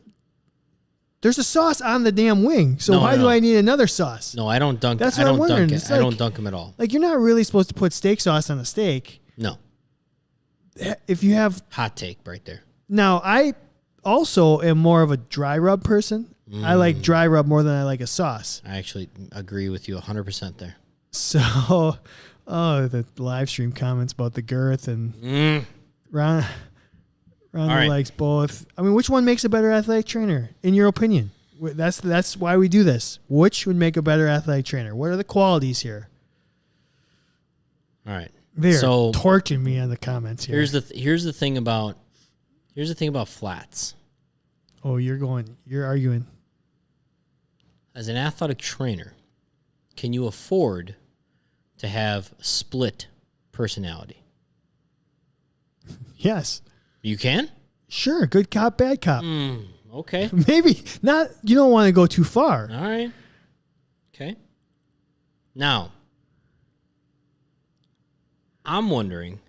There's a sauce on the damn wing, so No, why no. do I need another sauce? No, I don't dunk. That's I what I'm don't wondering. dunk It's it. I like- don't dunk them at all. Like you're not really supposed to put steak sauce on a steak. No. If you have Hot take right there. now, I also am more of a dry rub person. I like dry rub more than I like a sauce. I actually agree with you 100% there. So, the live stream comments about the girth and Ron right. likes both. I mean, which one makes a better athletic trainer, in your opinion? That's why we do this. Which would make a better athletic trainer? What are the qualities here? All right. They're So torching me on the comments here. here's the thing about flats. Oh, you're arguing. As an athletic trainer, can you afford to have split personality? Yes. You can? Sure. Good cop, bad cop. Okay. Maybe not. You don't want to go too far. All right. Okay. Now, I'm wondering,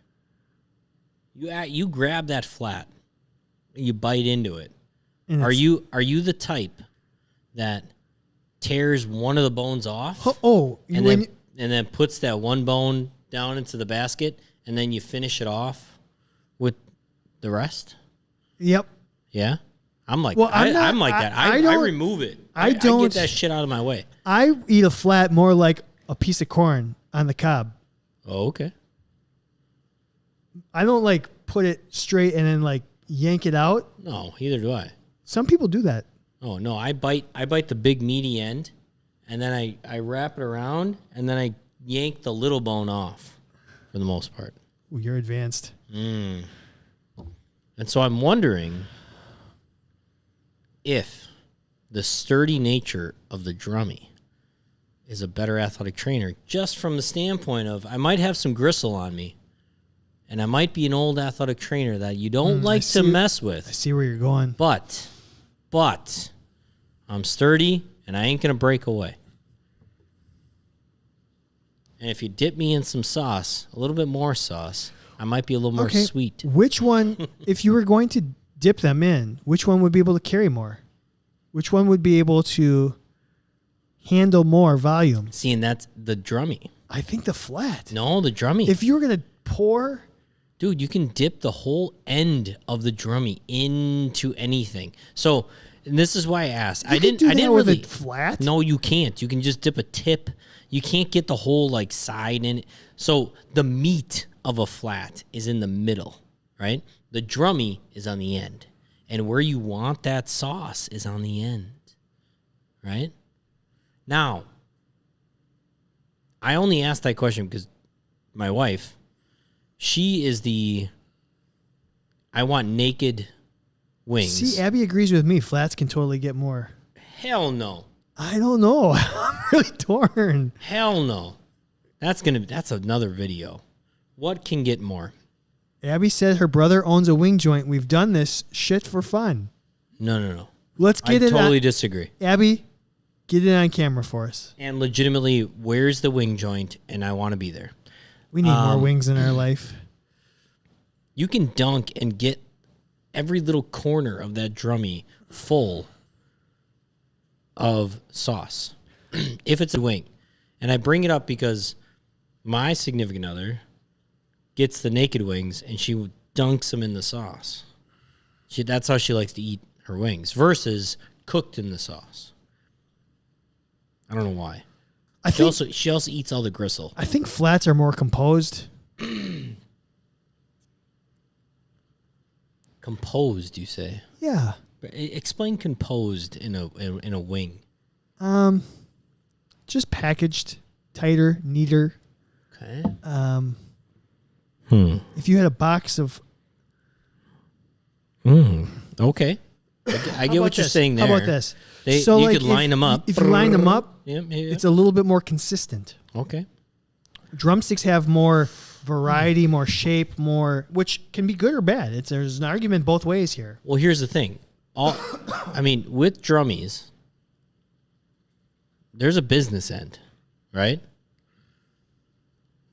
you grab that flat, you bite into it. And Are you the type that tears one of the bones off? and then puts that one bone down into the basket, and then you finish it off with the rest? Yep. Yeah, I'm like Well, I'm like that. I don't- remove it. I get don't- that shit out of my way. I eat a flat more like a piece of corn on the cob. Oh, okay. I don't like put it straight and then like yank it out. No, neither do I. Some people do that. Oh no, I bite the big meaty end, and then I wrap it around, and then I yank the little bone off, for the most part. Ooh, you're advanced. And so I'm wondering if the sturdy nature of the drummy is a better athletic trainer, just from the standpoint of I might have some gristle on me, and I might be an old athletic trainer that you don't like to mess I with. see where you're going. But I'm sturdy, and I ain't going to break away. And if you dip me in some sauce, a little bit more sauce, I might be a little more sweet. Which one, if you were going to dip them in, which one would be able to carry more? Which one would be able to handle more volume? See, and that's the drummy. I think the flat. No, the drummy. If you were going to pour... Dude, you can dip the whole end of the drummy into anything. So, and this is why I asked. I didn't with really it flat. No, you can't. You can just dip a tip. You can't get the whole like side in it. So the meat of a flat is in the middle, right? The drummy is on the end. And where you want that sauce is on the end. Right? Now, I only asked that question because my wife, she is I want naked wings. See, Abby agrees with me. Flats can totally get more. Hell no. I don't know. I'm really torn. Hell no. That's another video. What can get more? Abby said her brother owns a wing joint. We've done this shit for fun. No. Let's get I it. totally disagree. Abby, get it on camera for us. And legitimately, where's the wing joint? And I want to be there. We need more wings in our life. You can dunk and get every little corner of that drummy full of sauce if it's a wing. And I bring it up because my significant other gets the naked wings and she dunks them in the sauce. That's how she likes to eat her wings versus cooked in the sauce. I don't know why. She also eats all the gristle. I think flats are more composed. Composed, you say? Yeah. Explain composed in a wing. Just packaged tighter, neater. Okay. If you had a box of... Okay. I get what you're saying there. How about this? You could line them up. If you line them up, yeah. it's a little bit more consistent. Okay. Drumsticks have more variety, more shape, which can be good or bad. There's an argument both ways here. Well, here's the thing. With drummies, there's a business end, right?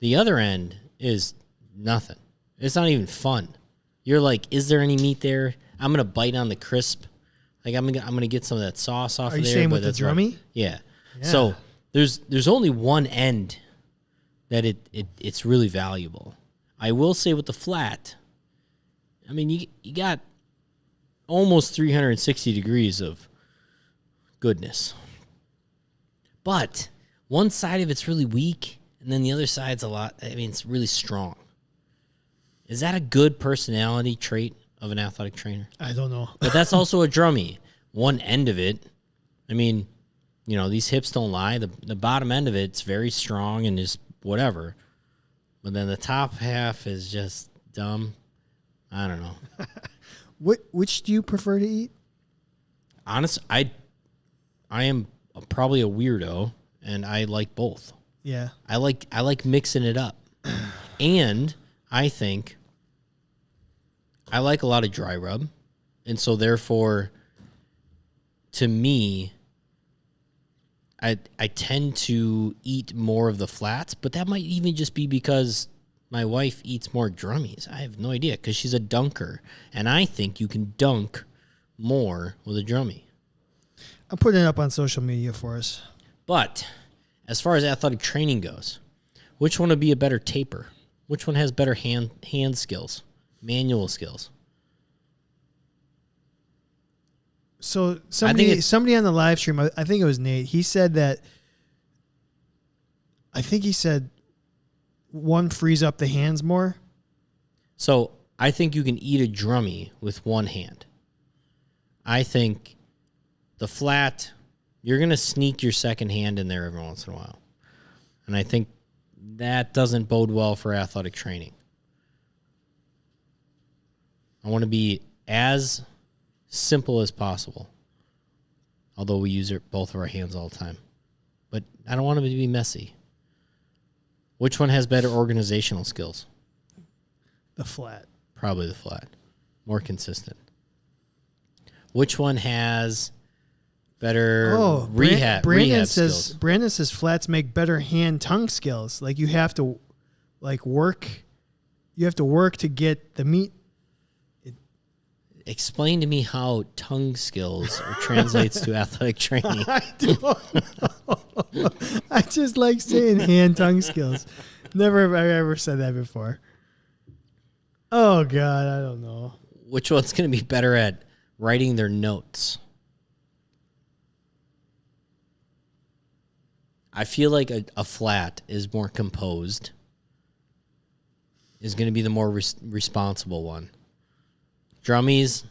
The other end is nothing. It's not even fun. You're like, is there any meat there? I'm gonna bite on the crisp. Like I'm gonna get some of that sauce off of there. Are you saying with the drummy? Yeah. So there's only one end that it's really valuable. I will say with the flat, I mean you got almost 360 degrees of goodness. But one side of it's really weak, and then the other side's it's really strong. Is that a good personality trait of an athletic trainer? I don't know. But that's also a drummy. One end of it, I mean, these hips don't lie. The bottom end of it's very strong and just whatever. But then the top half is just dumb. I don't know. Which do you prefer to eat? Honestly, I am probably a weirdo, and I like both. Yeah. I like mixing it up. And I think I like a lot of dry rub. And so therefore, to me, I tend to eat more of the flats, but that might even just be because my wife eats more drummies. I have no idea because she's a dunker, and I think you can dunk more with a drummy. I'm putting it up on social media for us. But as far as athletic training goes, which one would be a better taper? Which one has better hand skills, manual skills? So somebody on the live stream, I think it was Nate, he said that, I think he said one frees up the hands more. So I think you can eat a drummy with one hand. I think the flat, you're going to sneak your second hand in there every once in a while. And I think that doesn't bode well for athletic training. I want to be as simple as possible, although we use both of our hands all the time. But I don't want them to be messy. Which one has better organizational skills? The flat. Probably the flat. More consistent. Which one has better rehab skills? Brandon says flats make better hand-tongue skills. Like you have to work to get the meat. explain to me how tongue skills translates to athletic training. I don't know. I just like saying hand-tongue skills. Never have I ever said that before. Oh, God, I don't know. Which one's going to be better at writing their notes? I feel like a flat is more composed, is going to be the more responsible one. Drummies,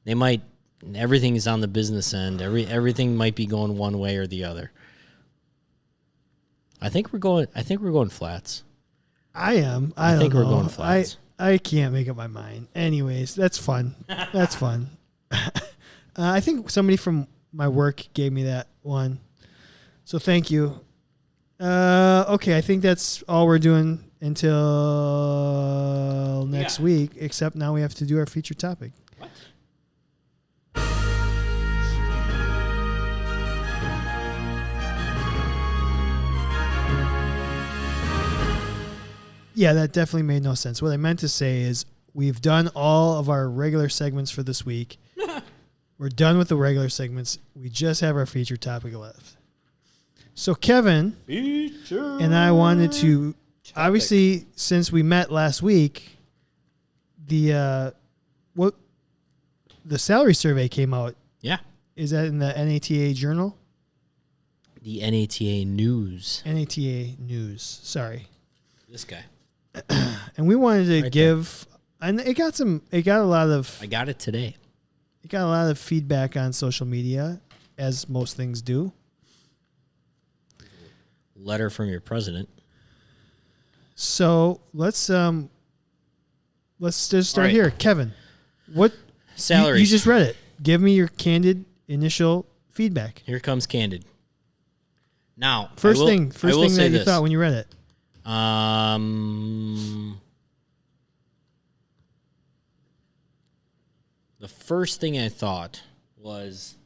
they might, everything is on the business end. Everything might be going one way or the other. I think we're going flats. I am. I think we're going flats. I can't make up my mind. Anyways, that's fun. That's fun. I think somebody from my work gave me that one. So thank you. Okay, I think that's all we're doing until next week, except now we have to do our feature topic. What? Yeah, that definitely made no sense. What I meant to say is we've done all of our regular segments for this week. We're done with the regular segments. We just have our feature topic left. So Kevin and I wanted to, obviously, since we met last week, the salary survey came out. Yeah. Is that in the NATA Journal? The NATA News. NATA News. Sorry. This guy. And we wanted to give, and it got a lot of. I got it today. It got a lot of feedback on social media, as most things do. Letter from your president. So let's just start here, Kevin. What salaries? You just read it. Give me your candid initial feedback. Here comes candid. Now, first thing that you thought when you read it. The first thing I thought was,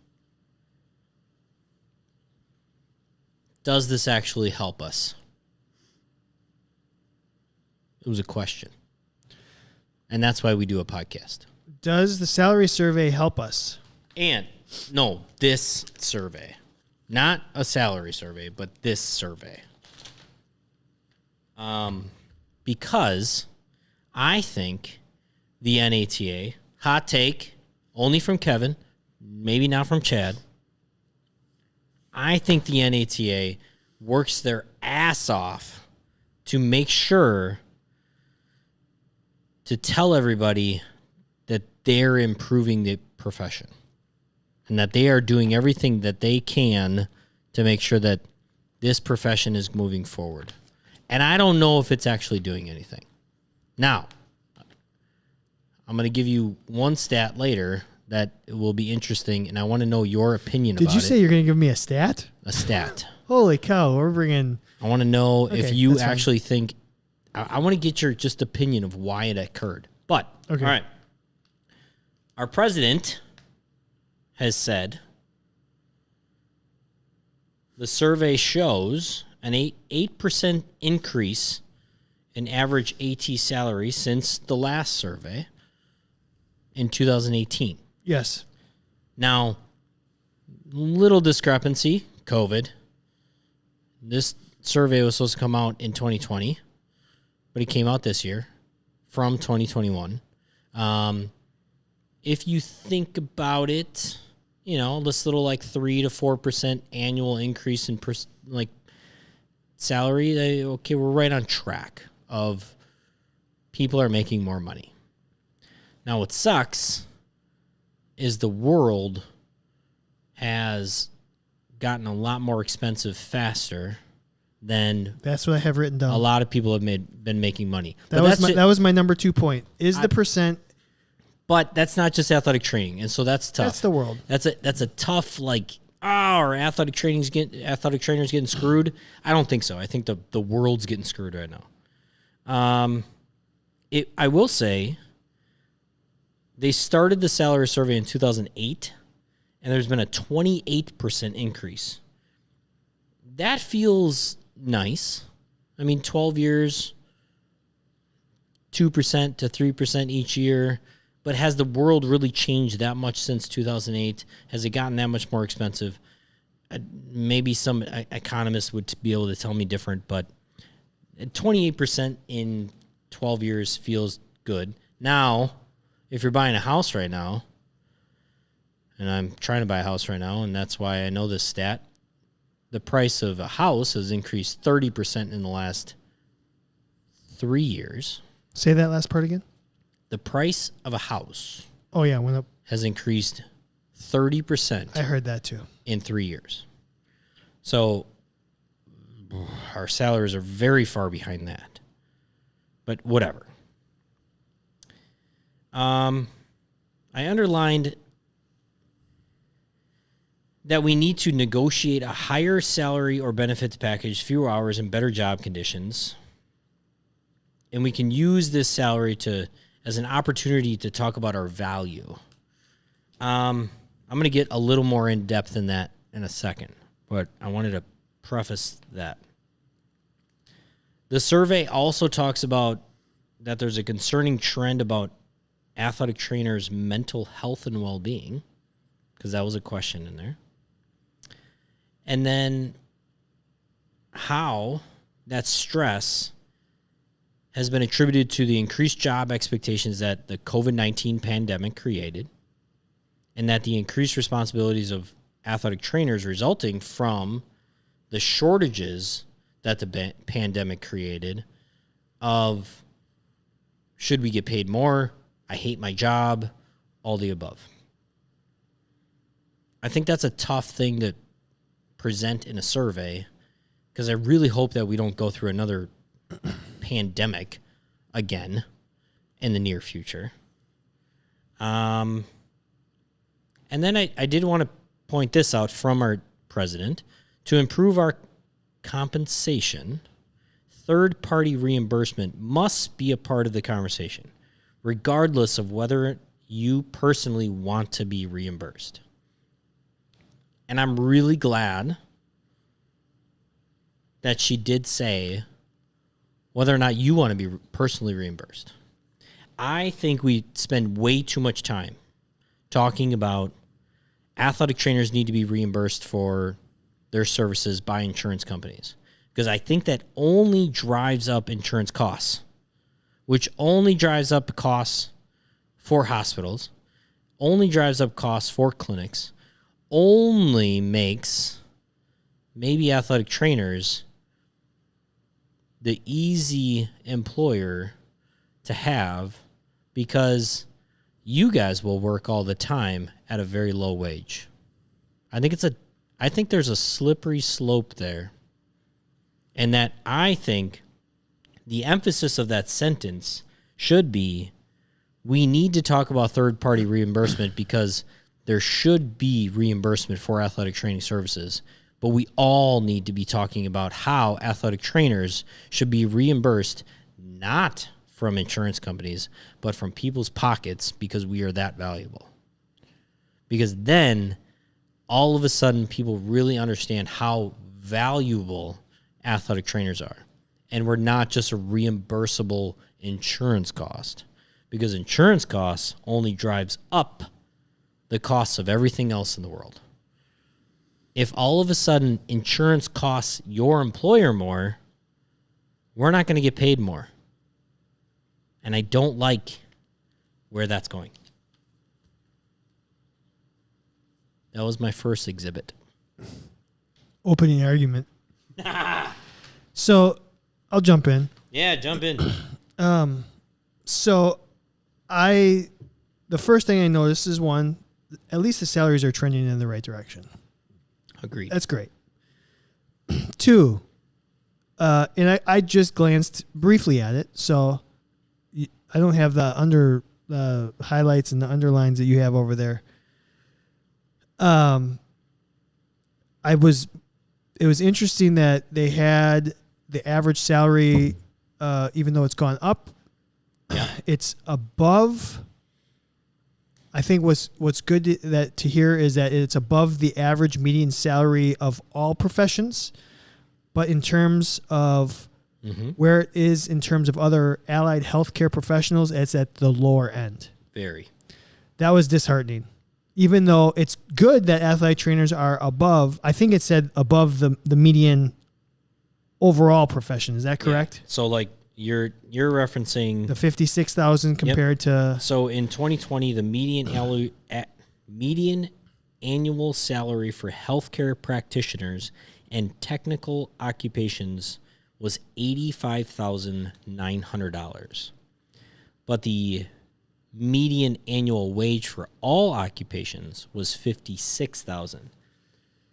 does this actually help us? It was a question. And that's why we do a podcast. Does the salary survey help us? And, no, this survey. Not a salary survey, but this survey. Because I think the NATA, hot take, only from Kevin, maybe not from Chad, I think the NATA works their ass off to make sure to tell everybody that they're improving the profession and that they are doing everything that they can to make sure that this profession is moving forward. And I don't know if it's actually doing anything. Now, I'm going to give you one stat later that will be interesting, and I want to know your opinion about it. Did you say you're going to give me a stat? A stat. Holy cow, we're bringing... I want to know if you actually think... I want to get your just opinion of why it occurred. But, all right. Our president has said the survey shows an 8% increase in average AT salary since the last survey in 2018. Yes. Now, little discrepancy, COVID. This survey was supposed to come out in 2020, but it came out this year from 2021. If you think about it, you know, this little like 3 to 4% annual increase in salary, okay, we're right on track of people are making more money. Now, what sucks is the world has gotten a lot more expensive faster than that's what I have written down. A lot of people have been making money. That was my number 2 point. Is the percent? But that's not just athletic training, and so that's tough. That's the world. That's a tough are athletic trainers getting screwed? I don't think so. I think the world's getting screwed right now. I will say they started the salary survey in 2008, and there's been a 28% increase. That feels nice. I mean, 12 years, 2% to 3% each year. But has the world really changed that much since 2008? Has it gotten that much more expensive? Maybe some economists would be able to tell me different, but 28% in 12 years feels good. Now, if you're buying a house right now, and I'm trying to buy a house right now, and that's why I know this stat, the price of a house has increased 30% in the last 3 years. Say that last part again. The price of a house Went up. has increased 30%. I heard that too. In 3 years. So our salaries are very far behind that. But whatever. I underlined that we need to negotiate a higher salary or benefits package, fewer hours, and better job conditions. And we can use this salary as an opportunity to talk about our value. I'm going to get a little more in depth in that in a second, but I wanted to preface that. The survey also talks about that there's a concerning trend about athletic trainers' mental health and well-being, because that was a question in there. And then how that stress has been attributed to the increased job expectations that the COVID-19 pandemic created, and that the increased responsibilities of athletic trainers resulting from the shortages that the pandemic created of should we get paid more, I hate my job, all the above. I think that's a tough thing to present in a survey, because I really hope that we don't go through another pandemic again in the near future. And then I did want to point this out from our president. To improve our compensation, third-party reimbursement must be a part of the conversation, regardless of whether you personally want to be reimbursed. And I'm really glad that she did say whether or not you want to be personally reimbursed. I think we spend way too much time talking about athletic trainers need to be reimbursed for their services by insurance companies, because I think that only drives up insurance costs, which only drives up costs for hospitals, only drives up costs for clinics, only makes maybe athletic trainers the easy employer to have, because you guys will work all the time at a very low wage. I think there's a slippery slope there. And that I think the emphasis of that sentence should be, we need to talk about third-party reimbursement because there should be reimbursement for athletic training services. But we all need to be talking about how athletic trainers should be reimbursed, not from insurance companies, but from people's pockets, because we are that valuable. Because then all of a sudden people really understand how valuable athletic trainers are. And we're not just a reimbursable insurance cost, because insurance costs only drives up the costs of everything else in the world. If all of a sudden insurance costs your employer more, we're not going to get paid more. And I don't like where that's going. That was my first exhibit. Opening argument. So I'll jump in. Yeah, jump in. So the first thing I noticed is, one, at least the salaries are trending in the right direction. Agreed. That's great. Two, and I just glanced briefly at it, so I don't have the highlights and the underlines that you have over there. It was interesting that they had the average salary, even though it's gone up, it's above. I think what's good to hear is that it's above the average median salary of all professions, but in terms of where it is in terms of other allied healthcare professionals, it's at the lower end. Very. that was disheartening. Even though it's good that athletic trainers are above, I think it said above the median overall profession. Is that correct? Yeah. So like you're referencing the 56,000 compared to. So in 2020, the median annual salary for healthcare practitioners and technical occupations was $85,900. But the median annual wage for all occupations was $56,000.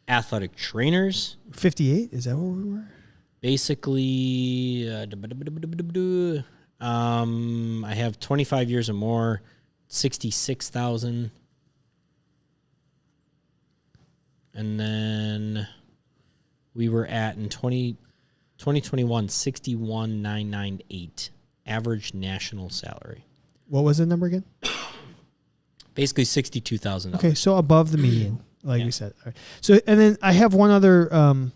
Athletic trainers, 58, is that where we were? Basically, I have 25 years or more, 66,000. And then we were at in 2021, 61,998 average national salary. What was the number again? Basically $62,000. Okay, so above the median, like we said. All right. So, and then I have one other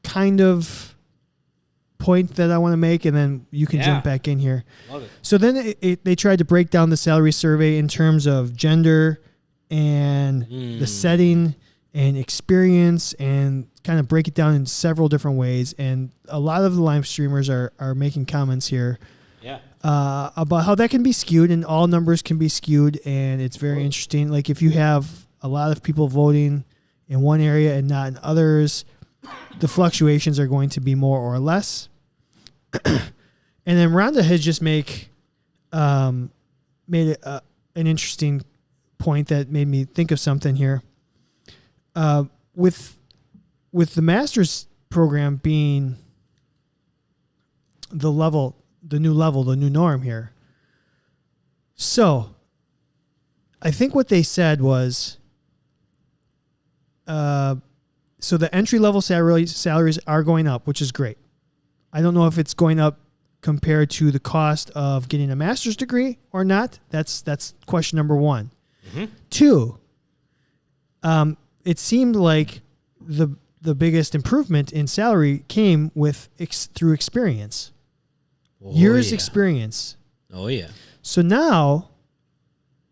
kind of point that I want to make, and then you can jump back in here. Love it. So then they tried to break down the salary survey in terms of gender and the setting and experience, and kind of break it down in several different ways. And a lot of the live streamers are making comments here. Yeah. About how that can be skewed, and all numbers can be skewed, and it's very interesting. Like if you have a lot of people voting in one area and not in others, the fluctuations are going to be more or less. And then Rhonda has just made an interesting point that made me think of something here. With the master's program being the new norm here. So I think what they said was, so the entry level salaries are going up, which is great. I don't know if it's going up compared to the cost of getting a master's degree or not. That's question number one. Mm-hmm. Two, it seemed like the biggest improvement in salary came through experience. Years experience. Oh, yeah. So now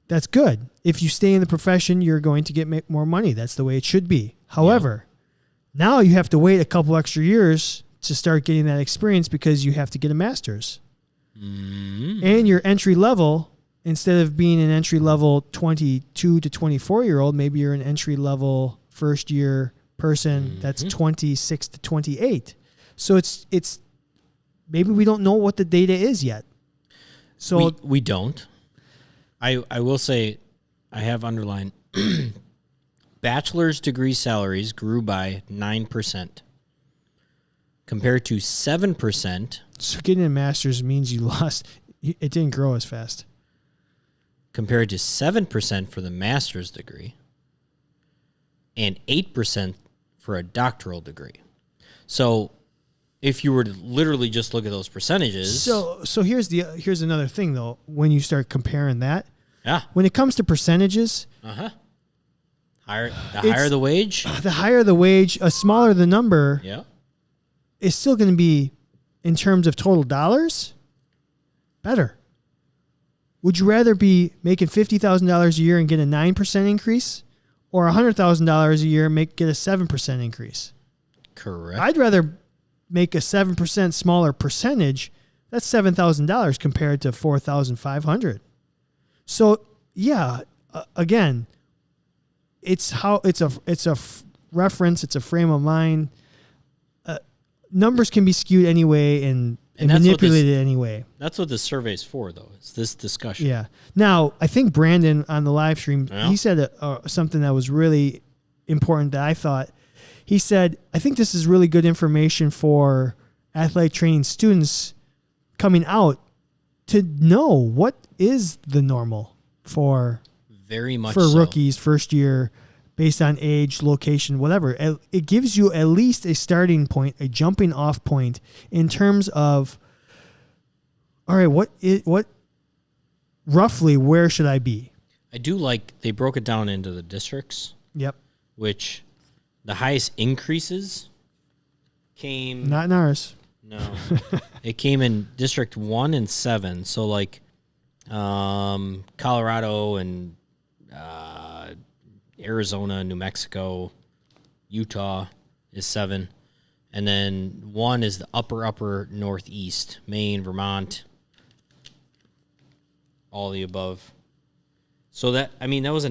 that's good. If you stay in the profession, you're going to get more money. That's the way it should be. However, now you have to wait a couple extra years to start getting that experience because you have to get a master's. Mm-hmm. And your entry level, instead of being an entry level 22 to 24-year-old, maybe you're an entry level first year person that's 26 to 28. So it's maybe we don't know what the data is yet. So we don't. I will say, I have underlined, bachelor's degree salaries grew by 9%, compared to 7%. So getting a master's means you lost. It didn't grow as fast. Compared to 7% for the master's degree, and 8% for a doctoral degree. So if you were to literally just look at those percentages. So here's another thing though. When you start comparing that, when it comes to percentages, higher the wage, a smaller the number, is still going to be, in terms of total dollars, better. Would you rather be making $50,000 a year and get a 9% increase, or $100,000 a year and get a 7% increase? Correct. I'd rather make a 7% smaller percentage. That's $7,000 compared to $4,500. So again, it's a reference. It's a frame of mind. Numbers can be skewed anyway and manipulated anyway. That's what the survey's for, though. It's this discussion. Yeah. Now, I think Brandon on the live stream, he said something that was really important that I thought. He said, I think this is really good information for athletic training students coming out to know what is the normal for rookies, first year, based on age, location, whatever. It gives you at least a starting point, a jumping off point in terms of, all right, what roughly where should I be? I do like they broke it down into the districts. Yep. Which the highest increases came... Not in ours. No. It came in District 1 and 7. So, like, Colorado and Arizona, New Mexico, Utah is 7. And then 1 is the upper Northeast, Maine, Vermont, all the above. So that was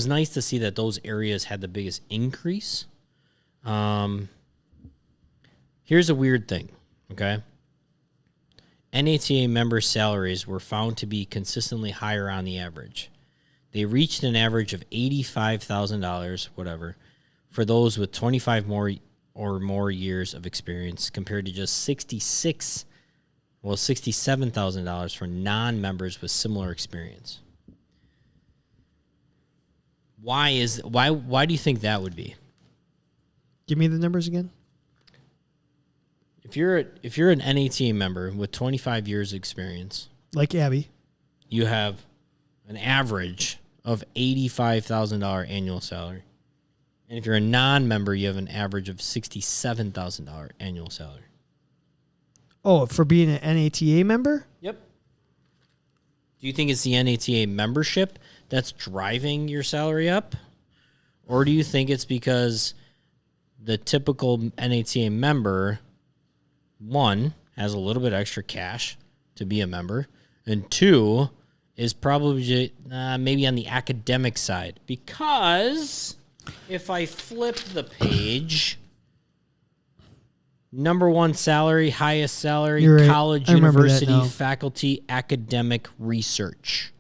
nice to see that those areas had the biggest increase. Here's a weird thing, okay? NATA members' salaries were found to be consistently higher on the average. They reached an average of $85,000, whatever, for those with 25 more years of experience compared to just $67,000 for non-members with similar experience. Why do you think that would be? Give me the numbers again. If you're an NATA member with 25 years experience, like Abby, you have an average of $85,000 annual salary. And if you're a non-member, you have an average of $67,000 annual salary. Oh, for being an NATA member? Yep. Do you think it's the NATA membership that's driving your salary up? Or do you think it's because the typical NATA member, 1, has a little bit extra cash to be a member, and 2, is probably maybe on the academic side? Because if I flip the page, number 1 salary, highest salary, You're right. college, I remember that university, now. faculty, academic, research.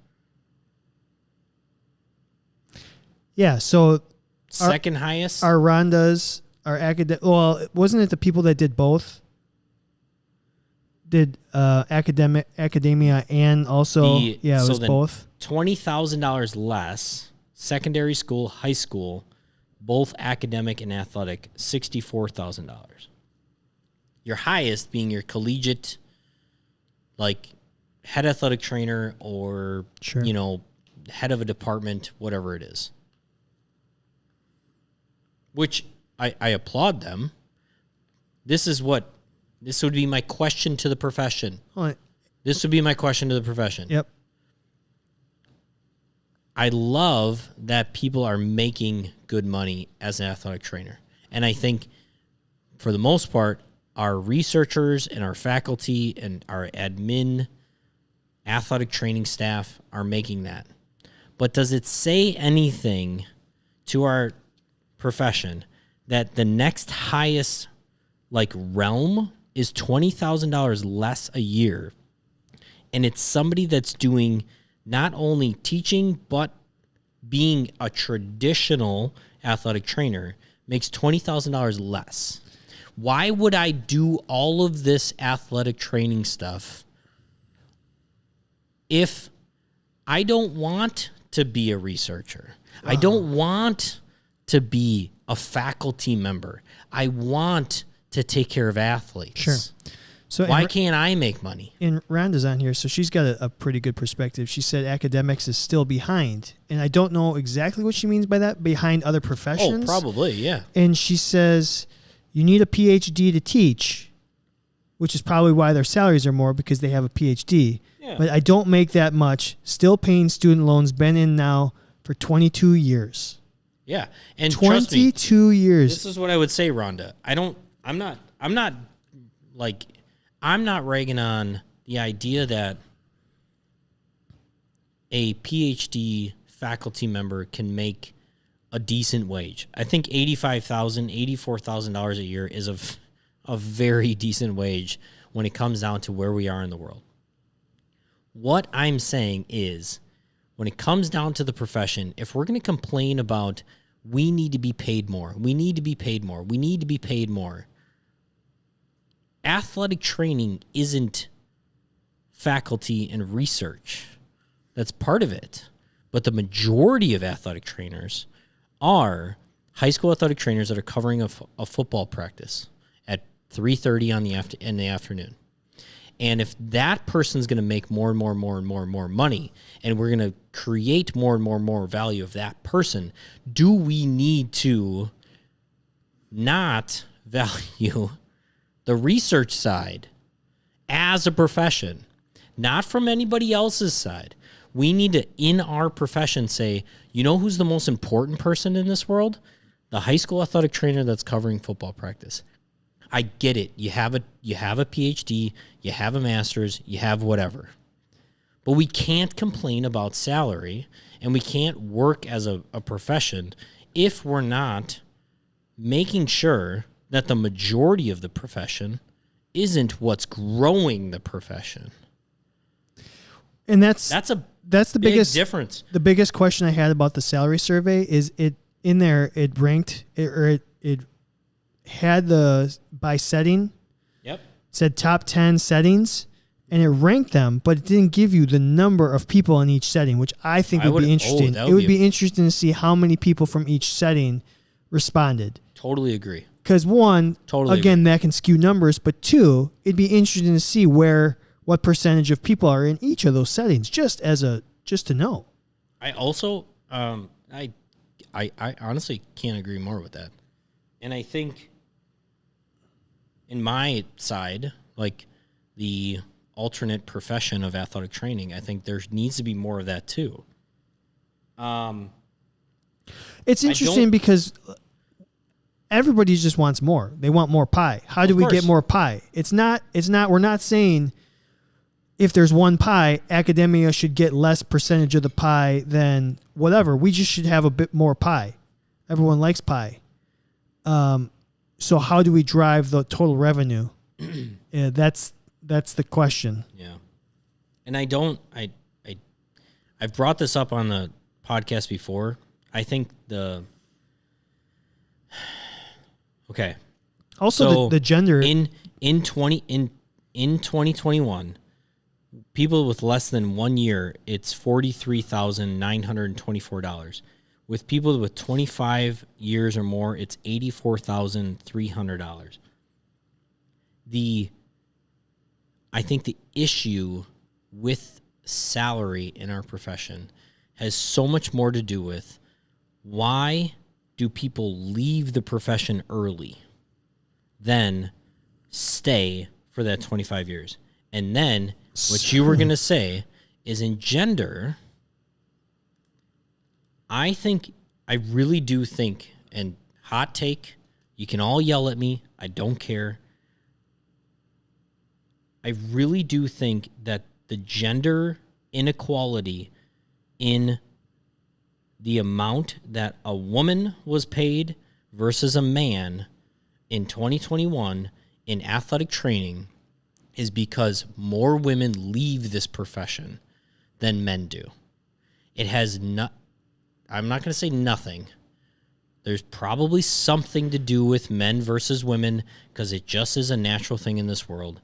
Yeah, so Second highest? our Rhondas, our academic. Well, wasn't it the people that did both? Did academia and also it was both. $20,000 less. Secondary school, high school, both academic and athletic, $64,000. Your highest being your collegiate, like head athletic trainer or Sure. head of a department, whatever it is. Which I applaud them. This would be my question to the profession. Oh, This would be my question to the profession. yep. I love that people are making good money as an athletic trainer. And I think for the most part, our researchers and our faculty and our admin athletic training staff are making that. But does it say anything to our profession that the next highest realm is $20,000 less a year, and it's somebody that's doing not only teaching but being a traditional athletic trainer, makes $20,000 less? Why would I do all of this athletic training stuff if I don't want to be a researcher? I don't want to be a faculty member. I want to take care of athletes. Sure. So why can't I make money? And Rhonda's on here, so she's got a pretty good perspective. She said academics is still behind, and I don't know exactly what she means by that, behind other professions. Oh, probably, yeah. And she says you need a PhD to teach, which is probably why their salaries are more, because they have a PhD. Yeah. But I don't make that much. Still paying student loans. Been in now for 22 years. Yeah. And trust me, 22 years. this is what I would say, Rhonda. I'm not ragging on the idea that a PhD faculty member can make a decent wage. I think $85,000, $84,000 a year is a very decent wage when it comes down to where we are in the world. What I'm saying is, when it comes down to the profession, if we're going to complain about we need to be paid more, we need to be paid more, we need to be paid more, athletic training isn't faculty and research. That's part of it. But the majority of athletic trainers are high school athletic trainers that are covering a football practice at 3:30 in the afternoon. And if that person's going to make more and more money, and we're going to create more and more value of that person, do we need to not value the research side as a profession? not from anybody else's side. We need to, in our profession, say, you know who's the most important person in this world? The high school athletic trainer that's covering football practice. I get it. You have a PhD, you have a master's, you have whatever. But we can't complain about salary, and we can't work as a profession if we're not making sure that the majority of the profession isn't what's growing the profession. And that's the big biggest difference. The biggest question I had about the salary survey is it ranked it had the by setting. Yep. Said top 10 settings, and it ranked them, but it didn't give you the number of people in each setting, which I think would be interesting. It would be interesting to see how many people from each setting responded. Totally agree. Because one, that can skew numbers, but two, it'd be interesting to see what percentage of people are in each of those settings, just to know. I also, I honestly can't agree more with that. And I think in my side, like the alternate profession of athletic training, I think there needs to be more of that too. It's interesting because everybody just wants more. They want more pie. How do we get more pie? It's not, we're not saying if there's one pie, academia should get less percentage of the pie than whatever. We just should have a bit more pie. Everyone likes pie. So how do we drive the total revenue? Yeah, that's the question. Yeah. And I've brought this up on the podcast before. I think okay. Also, so the gender in 2021, people with less than 1 year, it's $43,924. With people with 25 years or more, it's $84,300. I think the issue with salary in our profession has so much more to do with why do people leave the profession early than stay for that 25 years? And then what you were going to say is in gender, I really do think, and hot take, you can all yell at me, I don't care. I really do think that the gender inequality in the amount that a woman was paid versus a man in 2021 in athletic training is because more women leave this profession than men do. It has not, I'm not going to say nothing. There's probably something to do with men versus women because it just is a natural thing in this world.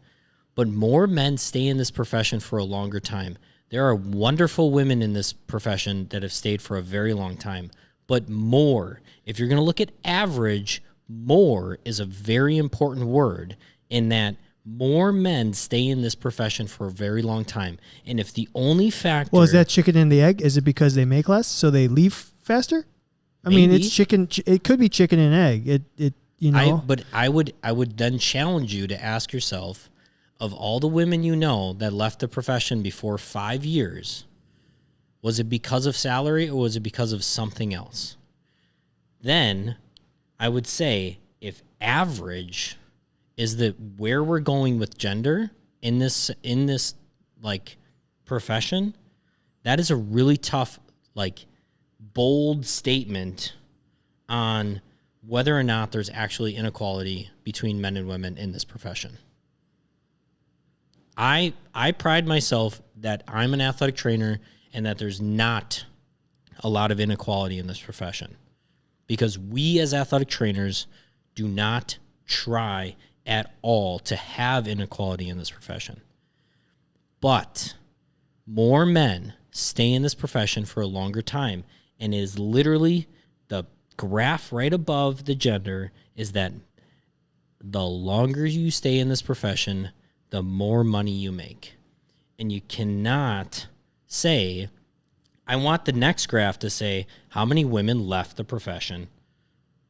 But more men stay in this profession for a longer time. There are wonderful women in this profession that have stayed for a very long time. But more, if you're going to look at average, more is a very important word in that more men stay in this profession for a very long time. And if the only factor... Well, is that chicken and the egg? Is it because they make less, so they leave faster? I mean, it's chicken. It could be chicken and egg. But I would then challenge you to ask yourself, of all the women you know that left the profession before 5 years, was it because of salary or was it because of something else? Then I would say if average is where we're going with gender in this like profession, that is a really tough, like, bold statement on whether or not there's actually inequality between men and women in this profession. I pride myself that I'm an athletic trainer and that there's not a lot of inequality in this profession because we as athletic trainers do not try at all to have inequality in this profession. But more men stay in this profession for a longer time, and it is literally the graph right above the gender is that the longer you stay in this profession, the more money you make. And you cannot say, I want the next graph to say how many women left the profession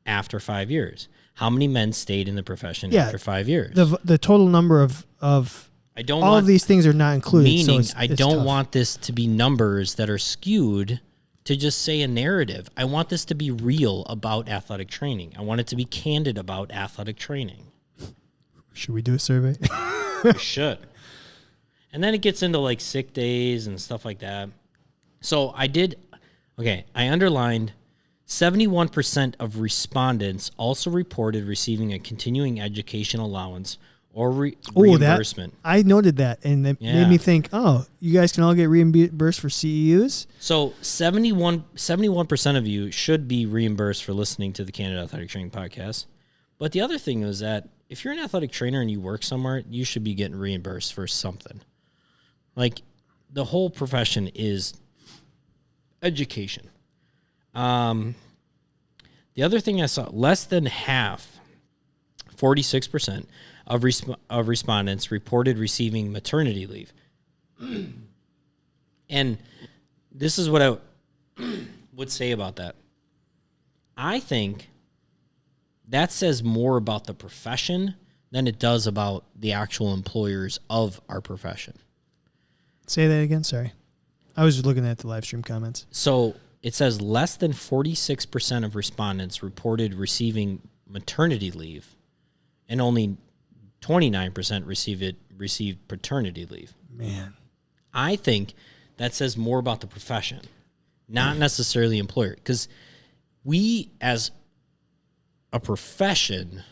after 5 years. How many men stayed in the profession after 5 years? The total number of I don't all want of these things are not included. meaning So I it's don't tough. want this to be numbers that are skewed to just say a narrative. I want this to be real about athletic training. I want it to be candid about athletic training. Should we do a survey? We should. And then it gets into like sick days and stuff like that. So I underlined 71% of respondents also reported receiving a continuing education allowance or reimbursement. I noted that, and it made me think, oh, you guys can all get reimbursed for CEUs? So 71% of you should be reimbursed for listening to the Canada Athletic Training Podcast. But the other thing is that if you're an athletic trainer and you work somewhere, you should be getting reimbursed for something. Like, the whole profession is education. The other thing I saw, less than half, 46%, of respondents reported receiving maternity leave. And this is what I would say about that. I think that says more about the profession than it does about the actual employers of our profession. Say that again. Sorry. I was looking at the live stream comments. So it says less than 46% of respondents reported receiving maternity leave, and only 29% received paternity leave. Man. I think that says more about the profession, not necessarily employer. Because we, as a profession,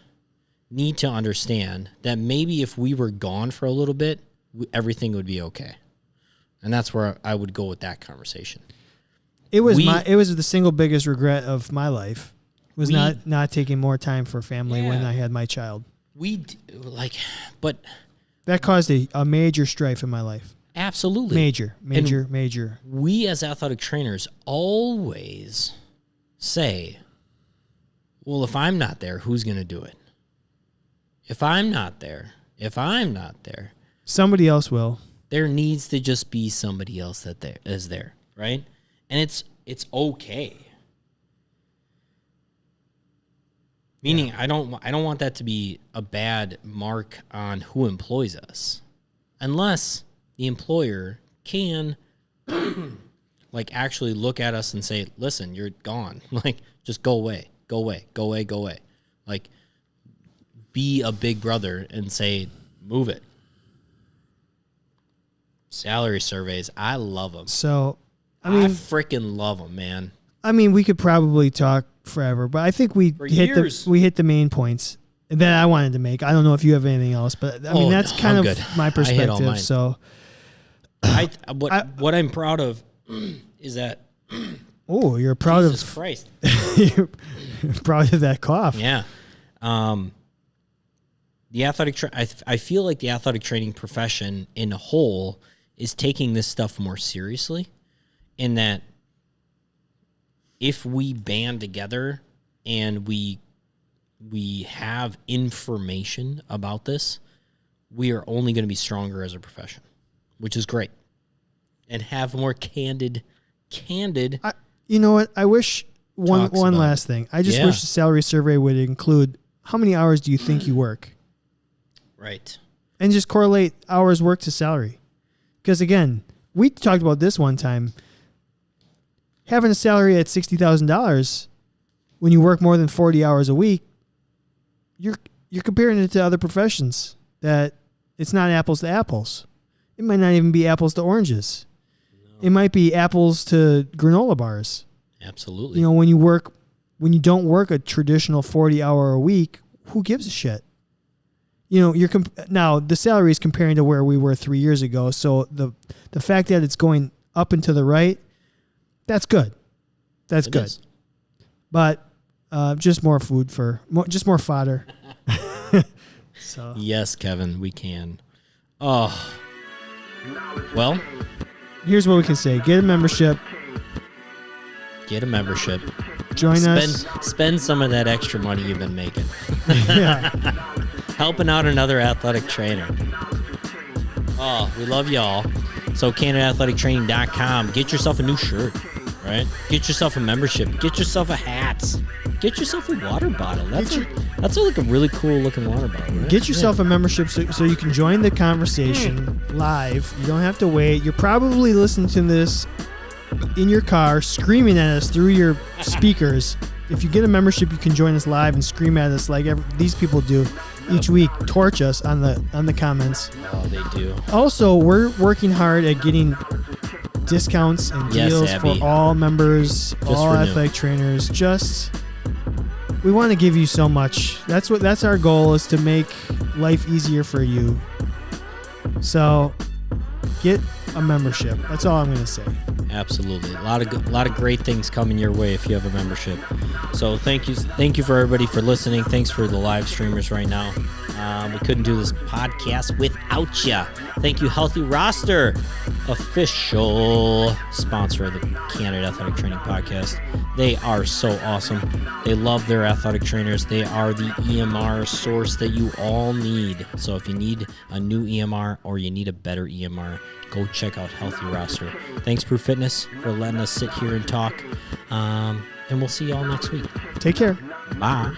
need to understand that maybe if we were gone for a little bit, everything would be okay. And that's where I would go with that conversation. It was the single biggest regret of my life was not taking more time for family when I had my child. But that caused a major strife in my life. Absolutely. Major. We as athletic trainers always say, well, if I'm not there, who's going to do it? If I'm not there, somebody else will. There needs to just be somebody else that is there, right? And it's okay. Meaning, I don't want that to be a bad mark on who employs us, unless the employer can, like, actually look at us and say, "Listen, you're gone. Like, just go away. Like, be a big brother and say, move it." Salary surveys, I love them. So, I freaking love them, man. I mean, we could probably talk forever, but I think we hit the main points that I wanted to make. I don't know if you have anything else, but I mean that's kind of good. my perspective. So, what I'm proud of is that. Oh, you're proud Jesus Christ! You're proud of that cough. Yeah. The athletic. I feel like the athletic training profession in a whole is taking this stuff more seriously, in that if we band together and we have information about this, we are only going to be stronger as a profession, which is great, and have more candid. You know what? I wish one last thing. I just wish the salary survey would include how many hours do you think you work, right, and just correlate hours worked to salary. Because again, we talked about this one time. Having a salary at $60,000 when you work more than 40 hours a week, you're comparing it to other professions that it's not apples to apples. It might not even be apples to oranges. No. It might be apples to granola bars. Absolutely. You know, when you don't work a traditional 40-hour a week, who gives a shit? You know, now the salary is comparing to where we were 3 years ago. So the fact that it's going up and to the right, that's good. That's good. Is. But just more food just more fodder. So yes, Kevin, we can. Oh, well, here's what we can say: get a membership. Join us. Spend some of that extra money you've been making. Yeah. Helping out another athletic trainer. Oh, we love y'all. So CanadaAthleticTraining.com. Get yourself a new shirt, right? Get yourself a membership. Get yourself a hat. get yourself a water bottle. That's like a really cool looking water bottle. Right? Get yourself a membership so you can join the conversation live. You don't have to wait. You're probably listening to this in your car, screaming at us through your speakers. If you get a membership, you can join us live and scream at us like these people do each week. Torch us on the comments. Oh, they do. Also, we're working hard at getting discounts and deals for all members, all athletic trainers. We want to give you so much. That's our goal, is to make life easier for you. So get a membership. That's all I'm going to say. Absolutely. A lot of great things coming your way if you have a membership. So thank you for everybody for listening. Thanks for the live streamers right now. We couldn't do this podcast without you. Thank you, Healthy Roster, official sponsor of the Canada Athletic Training Podcast. They are so awesome. They love their athletic trainers. They are the EMR source that you all need. So if you need a new EMR or you need a better EMR, go check out Healthy Roster. Thanks, Proof Fitness, for letting us sit here and talk. And we'll see you all next week. Take care. Bye.